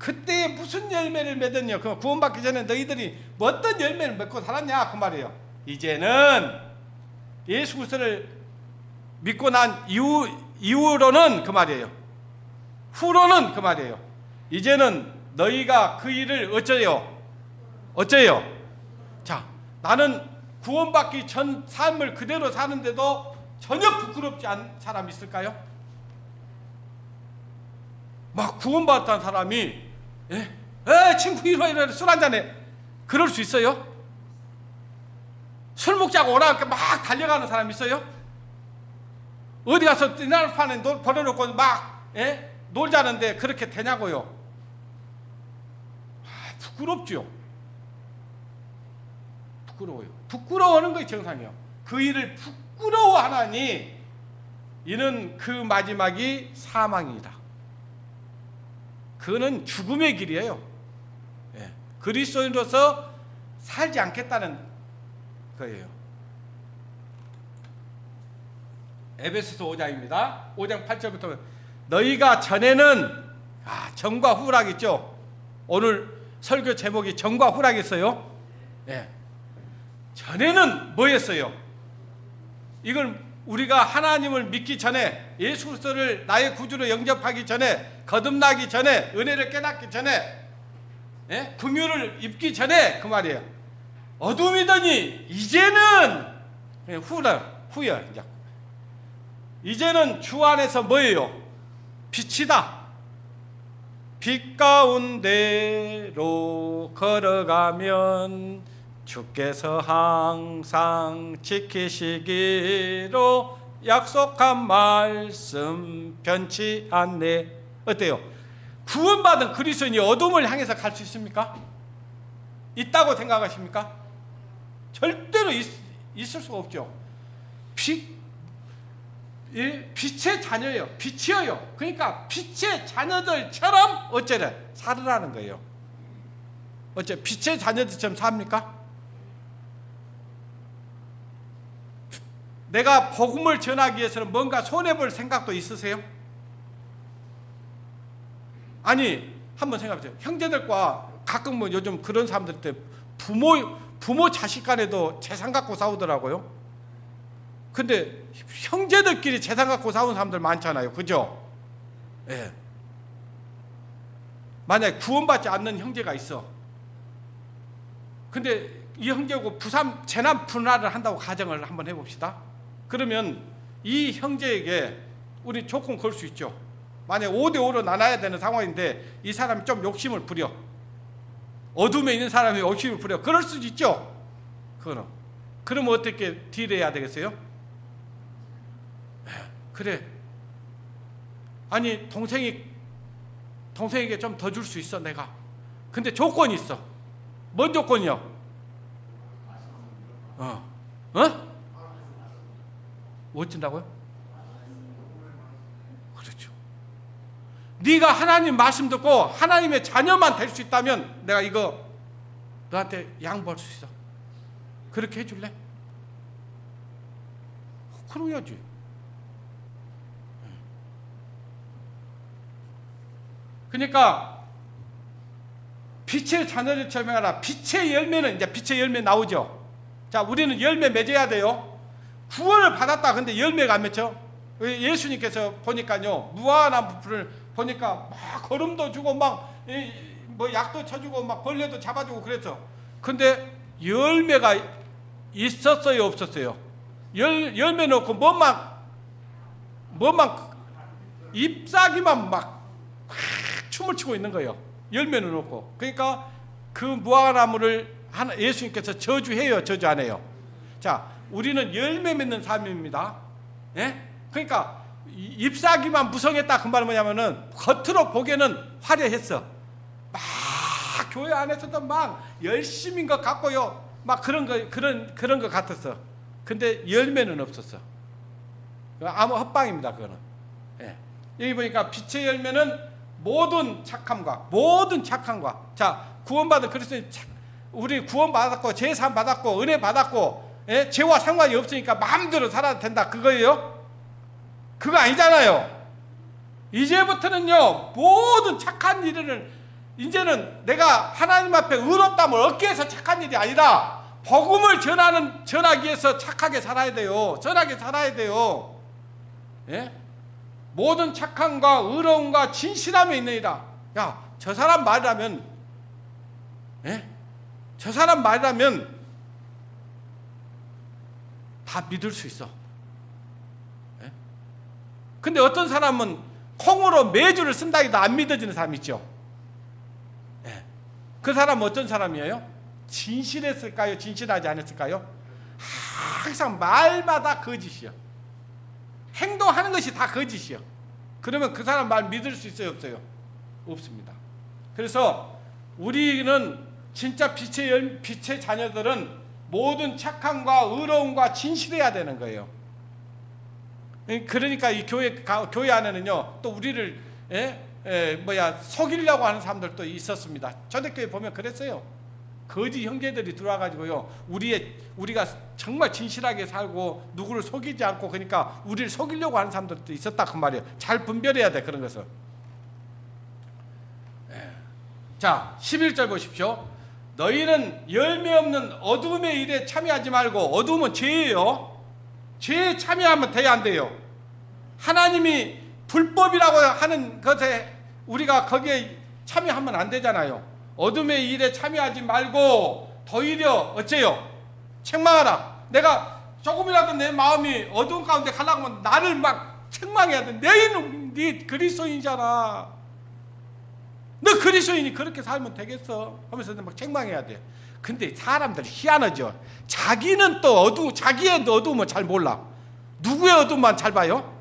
그때 무슨 열매를 맺었냐? 그 구원받기 전에 너희들이 뭐 어떤 열매를 맺고 살았냐? 그 말이에요. 이제는 예수 그리스도를 믿고 난 이후로는 그 말이에요. 후로는 그 말이에요. 이제는 너희가 그 일을 어째요? 자, 나는 구원받기 전 삶을 그대로 사는데도 전혀 부끄럽지 않은 사람이 있을까요? 막 구원받았다는 사람이 친구 이러이러 술 한잔해 그럴 수 있어요? 술 먹자고 오라니까 막 달려가는 사람 있어요? 어디 가서 디나르판에 버려놓고 막 놀자는데 그렇게 되냐고요? 부끄럽죠. 부끄러워요. 부끄러워하는 것이 정상이에요. 그 일을 부끄러워하나니 이는 그 마지막이 사망이다. 그는 죽음의 길이에요. 그리스도인으로서 살지 않겠다는 거예요. 에베소서 5장입니다. 5장 8절부터 너희가 전에는 전과 후라겠죠. 오늘 설교 제목이 전과 후라겠어요. 전에는 뭐였어요? 이걸 우리가 하나님을 믿기 전에 예수 그리스도를 나의 구주로 영접하기 전에 거듭나기 전에 은혜를 깨닫기 전에 긍휼을 입기 전에 그 말이에요. 어둠이더니 이제는 후야 이제는 주 안에서 뭐예요? 빛이다. 빛 가운데로 걸어가면 주께서 항상 지키시기로 약속한 말씀 변치 않네. 어때요? 구원받은 그리스도인이 어둠을 향해서 갈 수 있습니까? 있다고 생각하십니까? 절대로 있을 수가 없죠. 빛의 자녀예요. 빛이에요. 그러니까 빛의 자녀들처럼 어째래? 살으라는 거예요. 어째 빛의 자녀들처럼 삽니까? 내가 복음을 전하기 위해서는 뭔가 손해볼 생각도 있으세요? 아니 한번 생각해보세요. 형제들과 가끔 뭐 요즘 그런 사람들 때 부모 자식 간에도 재산 갖고 싸우더라고요. 근데 형제들끼리 재산 갖고 싸우는 사람들 많잖아요. 그죠? 만약에 구원받지 않는 형제가 있어. 근데 이 형제하고 재난 분할을 한다고 가정을 한번 해봅시다. 그러면 이 형제에게 우리 조건 걸 수 있죠. 만약에 5대5로 나눠야 되는 상황인데 이 사람이 좀 욕심을 부려. 어둠에 있는 사람이 욕심을 부려. 그럴 수도 있죠. 그러면 어떻게 딜해야 되겠어요? 그래. 아니 동생에게 좀 더 줄 수 있어 내가. 근데 조건이 있어. 뭔 조건이요? 어쩐다고요? 그렇죠. 네가 하나님 말씀 듣고 하나님의 자녀만 될 수 있다면 내가 이거 너한테 양보할 수 있어. 그렇게 해줄래? 그러야지. 그러니까 빛의 자녀들처럼 해라. 빛의 열매는 이제 빛의 열매 나오죠. 자, 우리는 열매 맺어야 돼요. 구원을 받았다. 근데 열매가 안 맺혀. 예수님께서 보니까요, 무한한 부풀을 보니까 막 걸음도 주고 막 뭐 약도 쳐주고 막 벌레도 잡아주고 그랬어. 근데 열매가 있었어요, 없었어요? 열매 넣고 뭐만 잎사귀만 막 춤을 추고 있는 거예요. 열매는 없고. 그러니까 그 무화과나무를 예수님께서 저주해요, 저주 안 해요? 자, 우리는 열매 맺는 삶입니다. 그러니까 잎사귀만 무성했다 그 말은 뭐냐면은 겉으로 보기에는 화려했어. 막 교회 안에서도 막 열심인 것 같고요. 막 그런 것 같았어. 근데 열매는 없었어. 아무 헛방입니다, 그거는. 여기 보니까 빛의 열매는 모든 착함과 자, 구원받은 그리스도인, 우리 구원받았고 제사함 받았고 은혜 받았고 죄와 상관이 없으니까 마음대로 살아도 된다 그거예요? 그거 아니잖아요. 이제부터는요 모든 착한 일을 이제는 내가 하나님 앞에 의롭다함을 얻기 위해서 착한 일이 아니라 복음을 전하기 위해서 착하게 살아야 돼요. 전하게 살아야 돼요. 예? 모든 착함과 의로움과 진실함에 있느니라. 야, 저 사람 말이라면, 예? 저 사람 말이라면 다 믿을 수 있어. 예? 근데 어떤 사람은 콩으로 매주를 쓴다 해도 안 믿어지는 사람 있죠. 예. 그 사람은 어떤 사람이에요? 진실했을까요? 진실하지 않았을까요? 항상 말마다 거짓이요. 행동하는 것이 다 거짓이요. 그러면 그 사람 말 믿을 수 있어요? 없어요? 없습니다. 그래서 우리는 진짜 빛의 자녀들은 모든 착함과 의로움과 진실해야 되는 거예요. 그러니까 이 교회 안에는요, 또 우리를 속이려고 하는 사람들도 있었습니다. 초대교회 보면 그랬어요. 거짓 형제들이 들어와가지고요, 우리가 정말 진실하게 살고 누구를 속이지 않고, 그러니까 우리를 속이려고 하는 사람들도 있었다 그 말이에요. 잘 분별해야 돼, 그런 것을. 자, 11절 보십시오. 너희는 열매 없는 어둠의 일에 참여하지 말고. 어둠은 죄예요. 죄에 참여하면 돼야 안 돼요. 하나님이 불법이라고 하는 것에 우리가 거기에 참여하면 안 되잖아요. 어둠의 일에 참여하지 말고 도리어 어째요? 책망하라. 내가 조금이라도 내 마음이 어두운 가운데 가려고 하면 나를 막 책망해야 돼. 너희는 네 그리스도인이잖아. 너 그리스도인이 그렇게 살면 되겠어? 하면서 막 책망해야 돼. 근데 사람들이 희한하죠. 자기는 또 자기의 어두움을 잘 몰라. 누구의 어두움만 잘 봐요?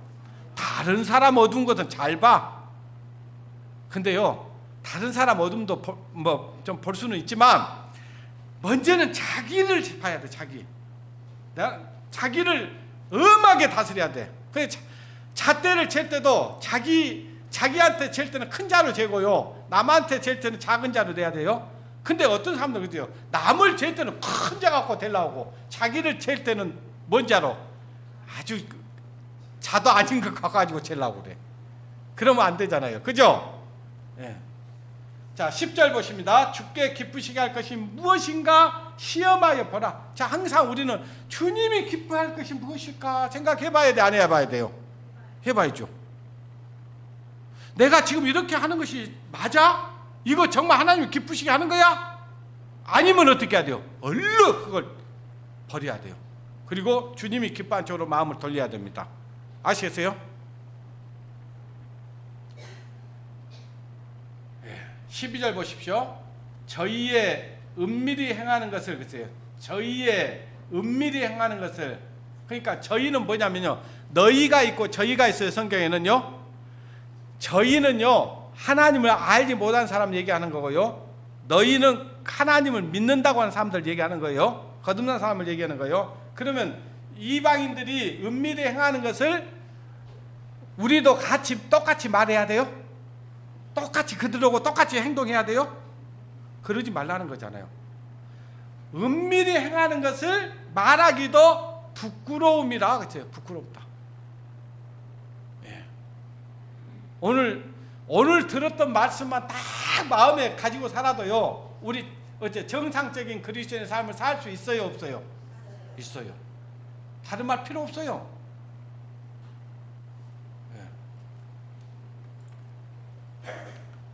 다른 사람 어두운 것은 잘 봐. 근데요, 다른 사람 어둠도 좀 볼 수는 있지만 먼저는 자기를 봐야 돼. 자기를 엄하게 다스려야 돼. 그래서 잣대를 잴 때도 자기한테 잴 때는 큰 자로 재고요, 남한테 잴 때는 작은 자로 돼야 돼요. 근데 어떤 사람들은 그래요. 남을 잴 때는 큰 자 갖고 되려고, 자기를 잴 때는 뭔 자로? 아주 자도 아닌 것 가지고 재려고 그래. 그러면 안 되잖아요. 그죠? 예. 자, 10절 보십니다. 주께 기쁘시게 할 것이 무엇인가 시험하여 보라. 자, 항상 우리는 주님이 기뻐할 것이 무엇일까 생각해봐야 돼, 안 해봐야 돼요? 해봐야죠. 내가 지금 이렇게 하는 것이 맞아? 이거 정말 하나님이 기쁘시게 하는 거야? 아니면 어떻게 해야 돼요? 얼른 그걸 버려야 돼요. 그리고 주님이 기뻐하는 쪽으로 마음을 돌려야 됩니다. 아시겠어요? 12절 보십시오. 저희의 은밀히 행하는 것을, 글쎄요, 저희의 은밀히 행하는 것을, 그러니까 저희는 뭐냐면요, 너희가 있고 저희가 있어요. 성경에는요, 저희는요 하나님을 알지 못한 사람 얘기하는 거고요, 너희는 하나님을 믿는다고 하는 사람들 얘기하는 거예요. 거듭난 사람을 얘기하는 거예요. 그러면 이방인들이 은밀히 행하는 것을 우리도 똑같이 말해야 돼요? 똑같이 그들하고 똑같이 행동해야 돼요? 그러지 말라는 거잖아요. 은밀히 행하는 것을 말하기도 부끄러움이라, 그렇죠? 부끄럽다. 예. 오늘 들었던 말씀만 딱 마음에 가지고 살아도요, 우리 어째 정상적인 그리스도인의 삶을 살 수 있어요, 없어요? 있어요. 다른 말 필요 없어요.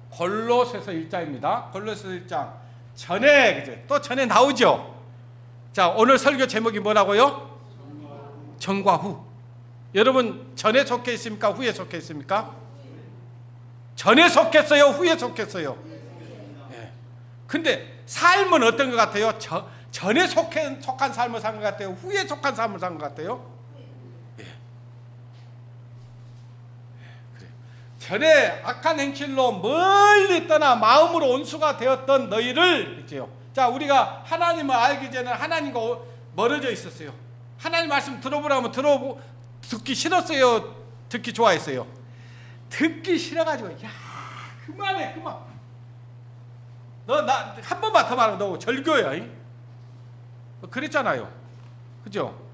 골로새서 1장입니다. 골로새서 1장 전에, 그죠? 또 전에 나오죠. 자, 오늘 설교 제목이 뭐라고요? 전과 후. 여러분 전에 속해 있습니까? 후에 속해 있습니까? 전에 속했어요? 후에 속했어요? 예. 근데 삶은 어떤 것 같아요? 전에 속한 삶을 산 것 같아요? 후에 속한 삶을 산 것 같아요? 전에 악한 행실로 멀리 떠나 마음으로 온수가 되었던 너희를, 그렇죠? 자, 우리가 하나님을 알기 전에 하나님과 멀어져 있었어요. 하나님 말씀 들어보라면 듣기 싫었어요? 듣기 좋아했어요? 듣기 싫어가지고, 야, 그만해, 그만. 너 나 한 번만 더 말하면 너 절교야. 그랬잖아요. 그죠?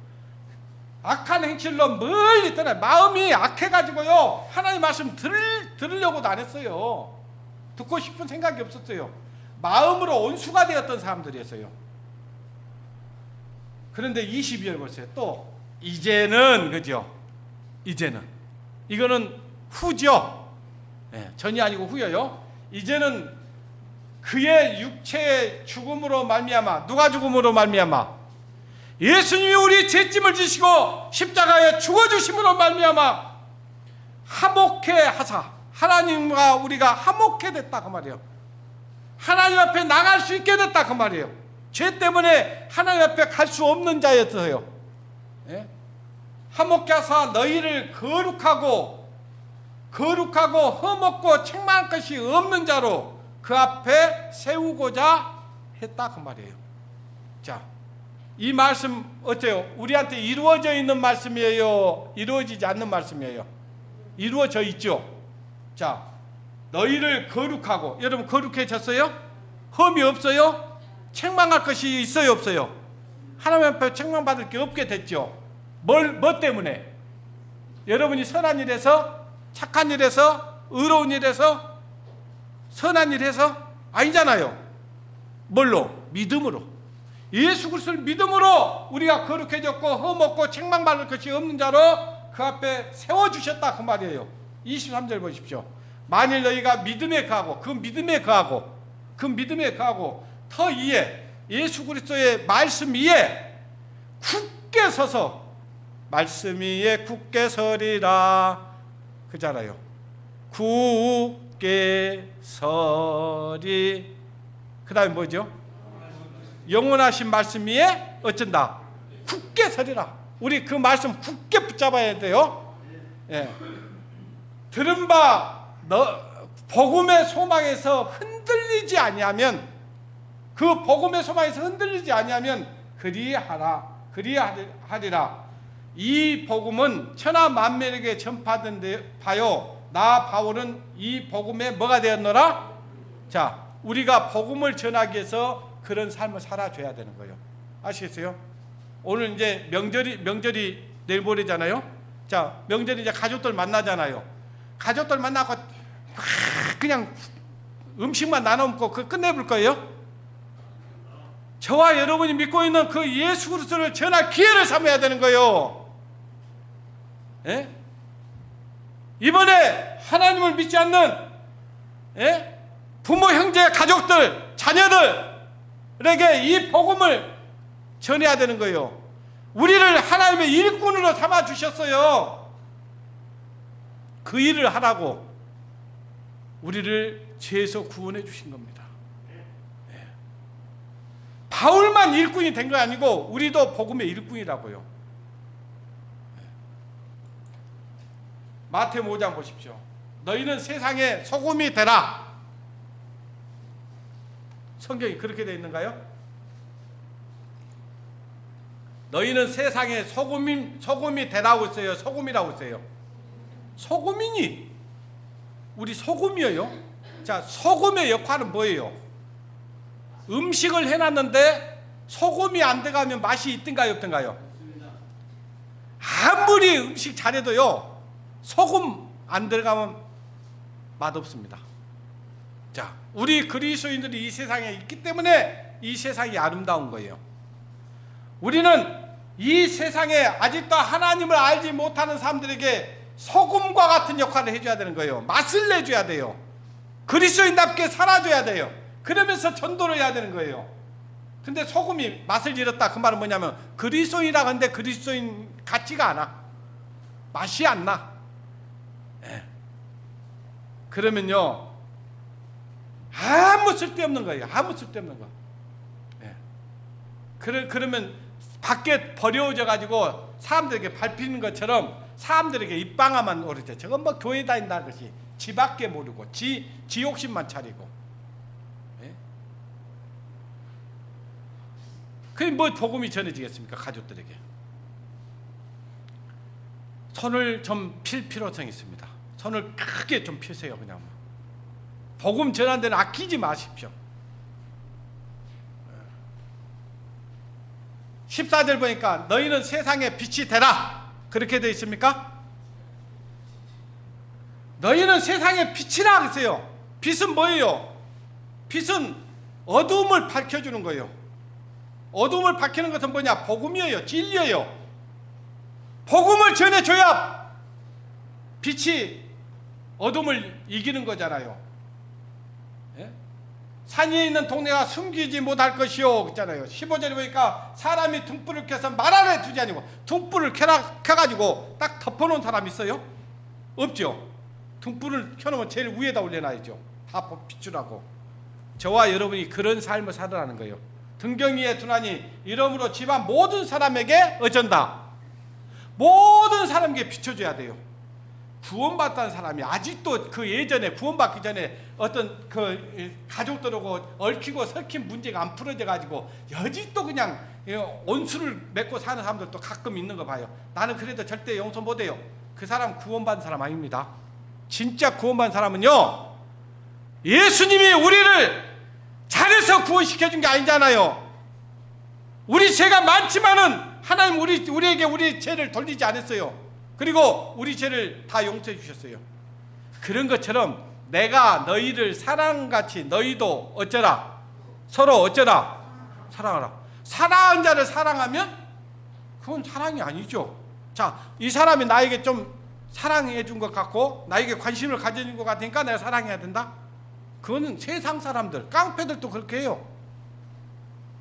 악한 행실로 멀리 떠나, 마음이 악해가지고요 하나님 말씀 들으려고도 안 했어요. 듣고 싶은 생각이 없었어요. 마음으로 온수가 되었던 사람들이었어요. 그런데 22절 보세요. 또 이제는, 그죠? 이제는 이거는 후죠. 전이 아니고 후여요. 이제는 그의 육체의 죽음으로 말미암아, 누가 죽음으로 말미암아? 예수님이 우리 죄짐을 지시고 십자가에 죽어주심으로 말미암아 화목해 하사, 하나님과 우리가 화목해 됐다 그 말이에요. 하나님 앞에 나갈 수 있게 됐다 그 말이에요. 죄 때문에 하나님 앞에 갈 수 없는 자였어요. 화목해 하사 너희를 거룩하고 흠없고 책망할 것이 없는 자로 그 앞에 세우고자 했다 그 말이에요. 자, 이 말씀 어때요? 우리한테 이루어져 있는 말씀이에요? 이루어지지 않는 말씀이에요? 이루어져 있죠. 자, 너희를 거룩하고, 여러분 거룩해졌어요? 흠이 없어요? 책망할 것이 있어요, 없어요? 하나님 앞에 책망받을 게 없게 됐죠. 뭐 때문에? 여러분이 선한 일에서, 착한 일에서, 의로운 일에서, 선한 일에서? 아니잖아요. 뭘로? 믿음으로. 예수 그리스도를 믿음으로 우리가 거룩해졌고 흠없고 책망받을 것이 없는 자로 그 앞에 세워주셨다 그 말이에요. 23절 보십시오. 만일 너희가 믿음에 거하고 그 믿음에 거하고 터 위에 예수 그리스도의 말씀 위에 굳게 서서 말씀 위에 굳게 서리라 그잖아요. 굳게 서리. 그 다음에 뭐죠? 영원하신 말씀 위에 어쩐다? 굳게 서리라. 우리 그 말씀 굳게 붙잡아야 돼요. 들은 바 복음의 소망에서 흔들리지 아니하면, 그 복음의 소망에서 흔들리지 아니하면 그리하리라. 이 복음은 천하 만민에게 전파된 바요 나 바울은 이 복음에 뭐가 되었노라? 자, 우리가 복음을 전하기 위해서 그런 삶을 살아줘야 되는 거예요. 아시겠어요? 오늘 이제 명절이 내일 모레잖아요. 자, 명절이 이제 가족들 만나잖아요. 가족들 만나고 그냥 음식만 나눠 먹고 그 끝내볼 거예요? 저와 여러분이 믿고 있는 그 예수 그리스도를 전할 기회를 삼아야 되는 거예요. 이번에 하나님을 믿지 않는 부모, 형제, 가족들, 자녀들에게 이 복음을 전해야 되는 거예요. 우리를 하나님의 일꾼으로 삼아 주셨어요. 그 일을 하라고 우리를 죄에서 구원해 주신 겁니다. 바울만 일꾼이 된 거 아니고 우리도 복음의 일꾼이라고요. 마태복음 5장 보십시오. 너희는 세상의 소금이 되라. 성경이 그렇게 되어 있는가요? 너희는 세상의 소금이 되라고 했어요? 소금이라고 했어요? 소금이니? 우리 소금이에요. 자, 소금의 역할은 뭐예요? 음식을 해놨는데 소금이 안 들어가면 맛이 있든가요, 없든가요? 아무리 음식 잘해도요, 소금 안 들어가면 맛없습니다. 자, 우리 그리스도인들이 이 세상에 있기 때문에 이 세상이 아름다운 거예요. 우리는 이 세상에 아직도 하나님을 알지 못하는 사람들에게 소금과 같은 역할을 해줘야 되는 거예요. 맛을 내줘야 돼요. 그리스도인답게 살아줘야 돼요. 그러면서 전도를 해야 되는 거예요. 근데 소금이 맛을 잃었다 그 말은 뭐냐면 그리스도인이라고 하는데 그리스도인 같지가 않아. 맛이 안 나. 그러면요 아무 쓸데없는 거예요. 아무 쓸데없는 거. 그러면 밖에 버려져 가지고 사람들에게 밟히는 것처럼 사람들에게 입방아만 오르죠. 저건 뭐 교회 다닌다는 것이 지밖에 모르고 지 욕심만 차리고. 그게 뭐 복음이 전해지겠습니까? 가족들에게. 손을 좀 필 필요성이 있습니다. 손을 크게 좀 펴세요. 그냥 복음 전하는 데는 아끼지 마십시오. 14절 보니까 너희는 세상의 빛이 되라. 그렇게 되어 있습니까? 너희는 세상의 빛이라 그랬어요. 빛은 뭐예요? 빛은 어둠을 밝혀주는 거예요. 어둠을 밝히는 것은 뭐냐? 복음이에요. 진리예요. 복음을 전해줘야 빛이 어둠을 이기는 거잖아요. 예? 산 위에 있는 동네가 숨기지 못할 것이요 그랬잖아요. 15절에 보니까 사람이 등불을 켜서 말 아래 두지 아니고 등불을 켜가지고 딱 덮어놓은 사람 있어요? 없죠. 등불을 켜놓으면 제일 위에다 올려놔야죠. 다 비추라고. 저와 여러분이 그런 삶을 살아가는 거예요. 등경 위에 두나니 이러므로 집안 모든 사람에게 어쩐다? 모든 사람에게 비춰줘야 돼요. 구원받던 사람이 아직도 그 예전에 구원받기 전에 어떤 그 가족들하고 얽히고 설킨 문제가 안 풀어져 가지고 여직도 그냥 온수를 맺고 사는 사람들도 가끔 있는 거 봐요. 나는 그래도 절대 용서 못해요. 그 사람 구원받은 사람 아닙니다. 진짜 구원받은 사람은요, 예수님이 우리를 잘해서 구원시켜준 게 아니잖아요. 우리 죄가 많지만은 하나님 우리에게 우리 죄를 돌리지 않았어요. 그리고 우리 죄를 다 용서해 주셨어요. 그런 것처럼 내가 너희를 사랑같이 너희도 어쩌라? 서로 어쩌라? 사랑하라. 사랑하는 자를 사랑하면 그건 사랑이 아니죠. 자, 이 사람이 나에게 좀 사랑해 준 것 같고 나에게 관심을 가져준 것 같으니까 내가 사랑해야 된다? 그거는 세상 사람들, 깡패들도 그렇게 해요.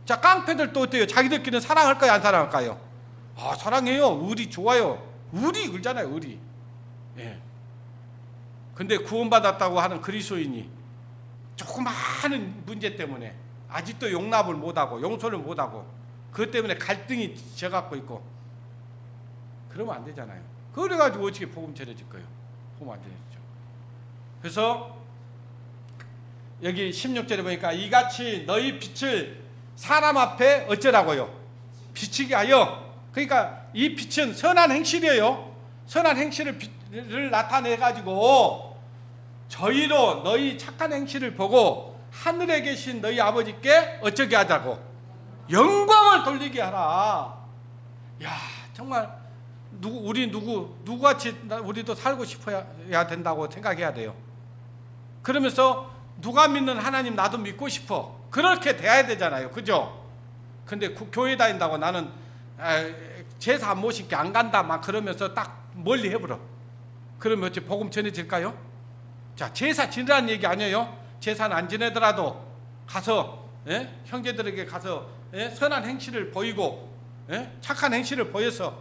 자, 깡패들도 어때요? 자기들끼리는 사랑할까요? 안 사랑할까요? 아, 사랑해요. 우리 좋아요. 우리 그러잖아요. 우리. 예. 근데 구원받았다고 하는 그리스도인이 조그마한 문제 때문에 아직도 용납을 못하고 용서를 못하고 그것 때문에 갈등이 져갖고 있고 그러면 안 되잖아요. 그래가지고 어떻게 복음 전해질 거예요? 복음 안 전해지죠. 그래서 여기 16절에 보니까 이같이 너희 빛을 사람 앞에 어쩌라고요? 비치게 하여. 그러니까 이 빛은 선한 행실이에요. 선한 행실을 나타내 가지고 저희로 너희 착한 행실을 보고 하늘에 계신 너희 아버지께 어쩌게 하자고? 영광을 돌리게 하라. 야, 정말 누구같이 우리도 살고 싶어야 된다고 생각해야 돼요. 그러면서 누가 믿는 하나님 나도 믿고 싶어. 그렇게 돼야 되잖아요. 그죠? 근데 교회 다닌다고 나는 제사 안 모시게 안 간다 막 그러면서 딱 멀리 해버려. 그러면 어찌 복음 전해질까요? 자, 제사 지내라는 얘기 아니에요. 제사는 안 지내더라도 가서 형제들에게 가서 선한 행실을 보이고 착한 행실을 보여서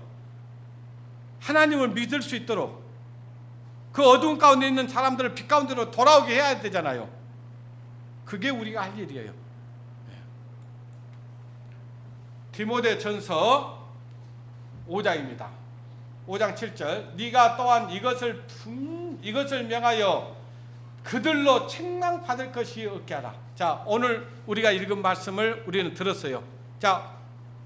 하나님을 믿을 수 있도록 그 어두운 가운데 있는 사람들을 빛 가운데로 돌아오게 해야 되잖아요. 그게 우리가 할 일이에요. 디모데전서 5장입니다. 5장 7절. 네가 또한 이것을 명하여 그들로 책망받을 것이 없게 하라. 자, 오늘 우리가 읽은 말씀을 우리는 들었어요. 자,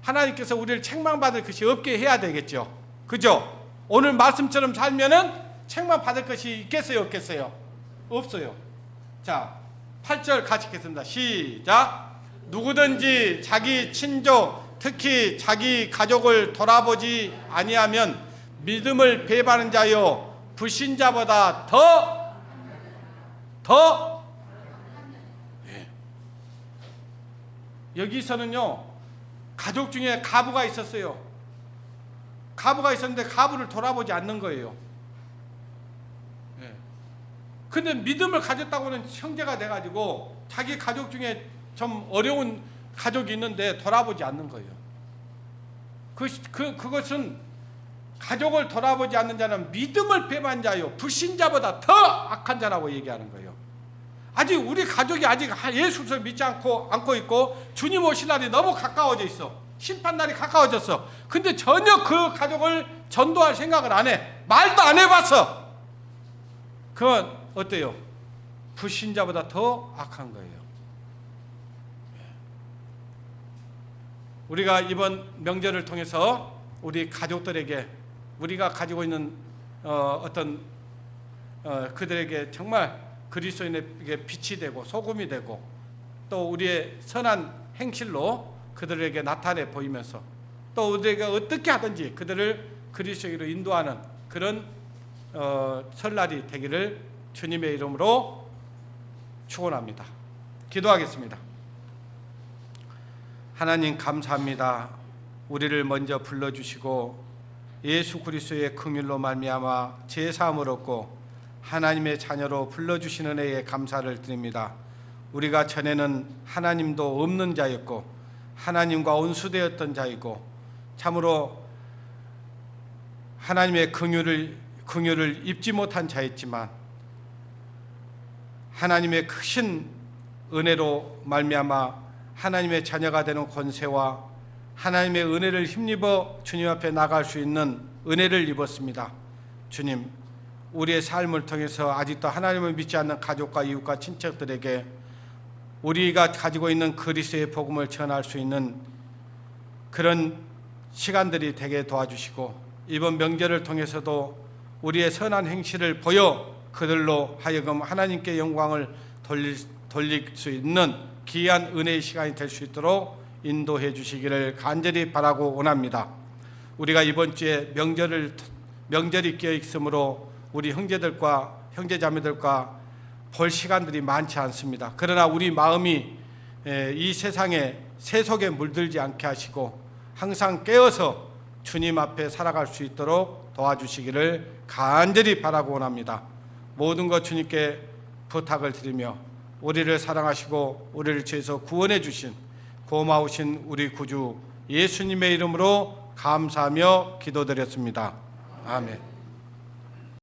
하나님께서 우리를 책망받을 것이 없게 해야 되겠죠. 그죠? 오늘 말씀처럼 살면은 책망받을 것이 있겠어요, 없겠어요? 없어요. 자, 8절 같이 읽겠습니다. 시작. 누구든지 자기 친족 특히 자기 가족을 돌아보지 아니하면 믿음을 배반하는 자요 불신자보다 더 예. 여기서는요 가족 중에 가부가 있었어요. 가부가 있었는데 가부를 돌아보지 않는 거예요. 예. 근데 믿음을 가졌다고는 형제가 돼가지고 자기 가족 중에 좀 어려운 가족이 있는데 돌아보지 않는 거예요. 그것은 가족을 돌아보지 않는 자는 믿음을 배반한 자요 불신자보다 더 악한 자라고 얘기하는 거예요. 아직 우리 가족이 아직 예수를 믿지 않고 있고 주님 오실 날이 너무 가까워져 있어. 심판날이 가까워졌어. 근데 전혀 그 가족을 전도할 생각을 안 해. 말도 안 해봤어. 그건 어때요? 불신자보다 더 악한 거예요. 우리가 이번 명절을 통해서 우리 가족들에게 우리가 가지고 있는 그들에게 정말 그리스도인에게 빛이 되고 소금이 되고 또 우리의 선한 행실로 그들에게 나타내 보이면서 또 우리가 어떻게 하든지 그들을 그리스도인으로 인도하는 그런 설날이 되기를 주님의 이름으로 축원합니다. 기도하겠습니다. 하나님 감사합니다. 우리를 먼저 불러주시고 예수 그리스도의 긍휼로 말미암아 제사함을 얻고 하나님의 자녀로 불러주시는 은혜에 감사를 드립니다. 우리가 전에는 하나님도 없는 자였고 하나님과 원수되었던 자이고 참으로 하나님의 긍휼을 입지 못한 자였지만 하나님의 크신 은혜로 말미암아 하나님의 자녀가 되는 권세와 하나님의 은혜를 힘입어 주님 앞에 나갈 수 있는 은혜를 입었습니다. 주님, 우리의 삶을 통해서 아직도 하나님을 믿지 않는 가족과 이웃과 친척들에게 우리가 가지고 있는 그리스도의 복음을 전할 수 있는 그런 시간들이 되게 도와주시고 이번 명절을 통해서도 우리의 선한 행실을 보여 그들로 하여금 하나님께 영광을 돌릴 수 있는 귀한 은혜의 시간이 될 수 있도록 인도해 주시기를 간절히 바라고 원합니다. 우리가 이번 주에 명절이 끼어 있으므로 우리 형제들과 형제자매들과 볼 시간들이 많지 않습니다. 그러나 우리 마음이 이 세상에 세속에 물들지 않게 하시고 항상 깨어서 주님 앞에 살아갈 수 있도록 도와주시기를 간절히 바라고 원합니다. 모든 것 주님께 부탁을 드리며 우리를 사랑하시고 우리를 죄에서 구원해 주신 고마우신 우리 구주 예수님의 이름으로 감사하며 기도드렸습니다. 아멘.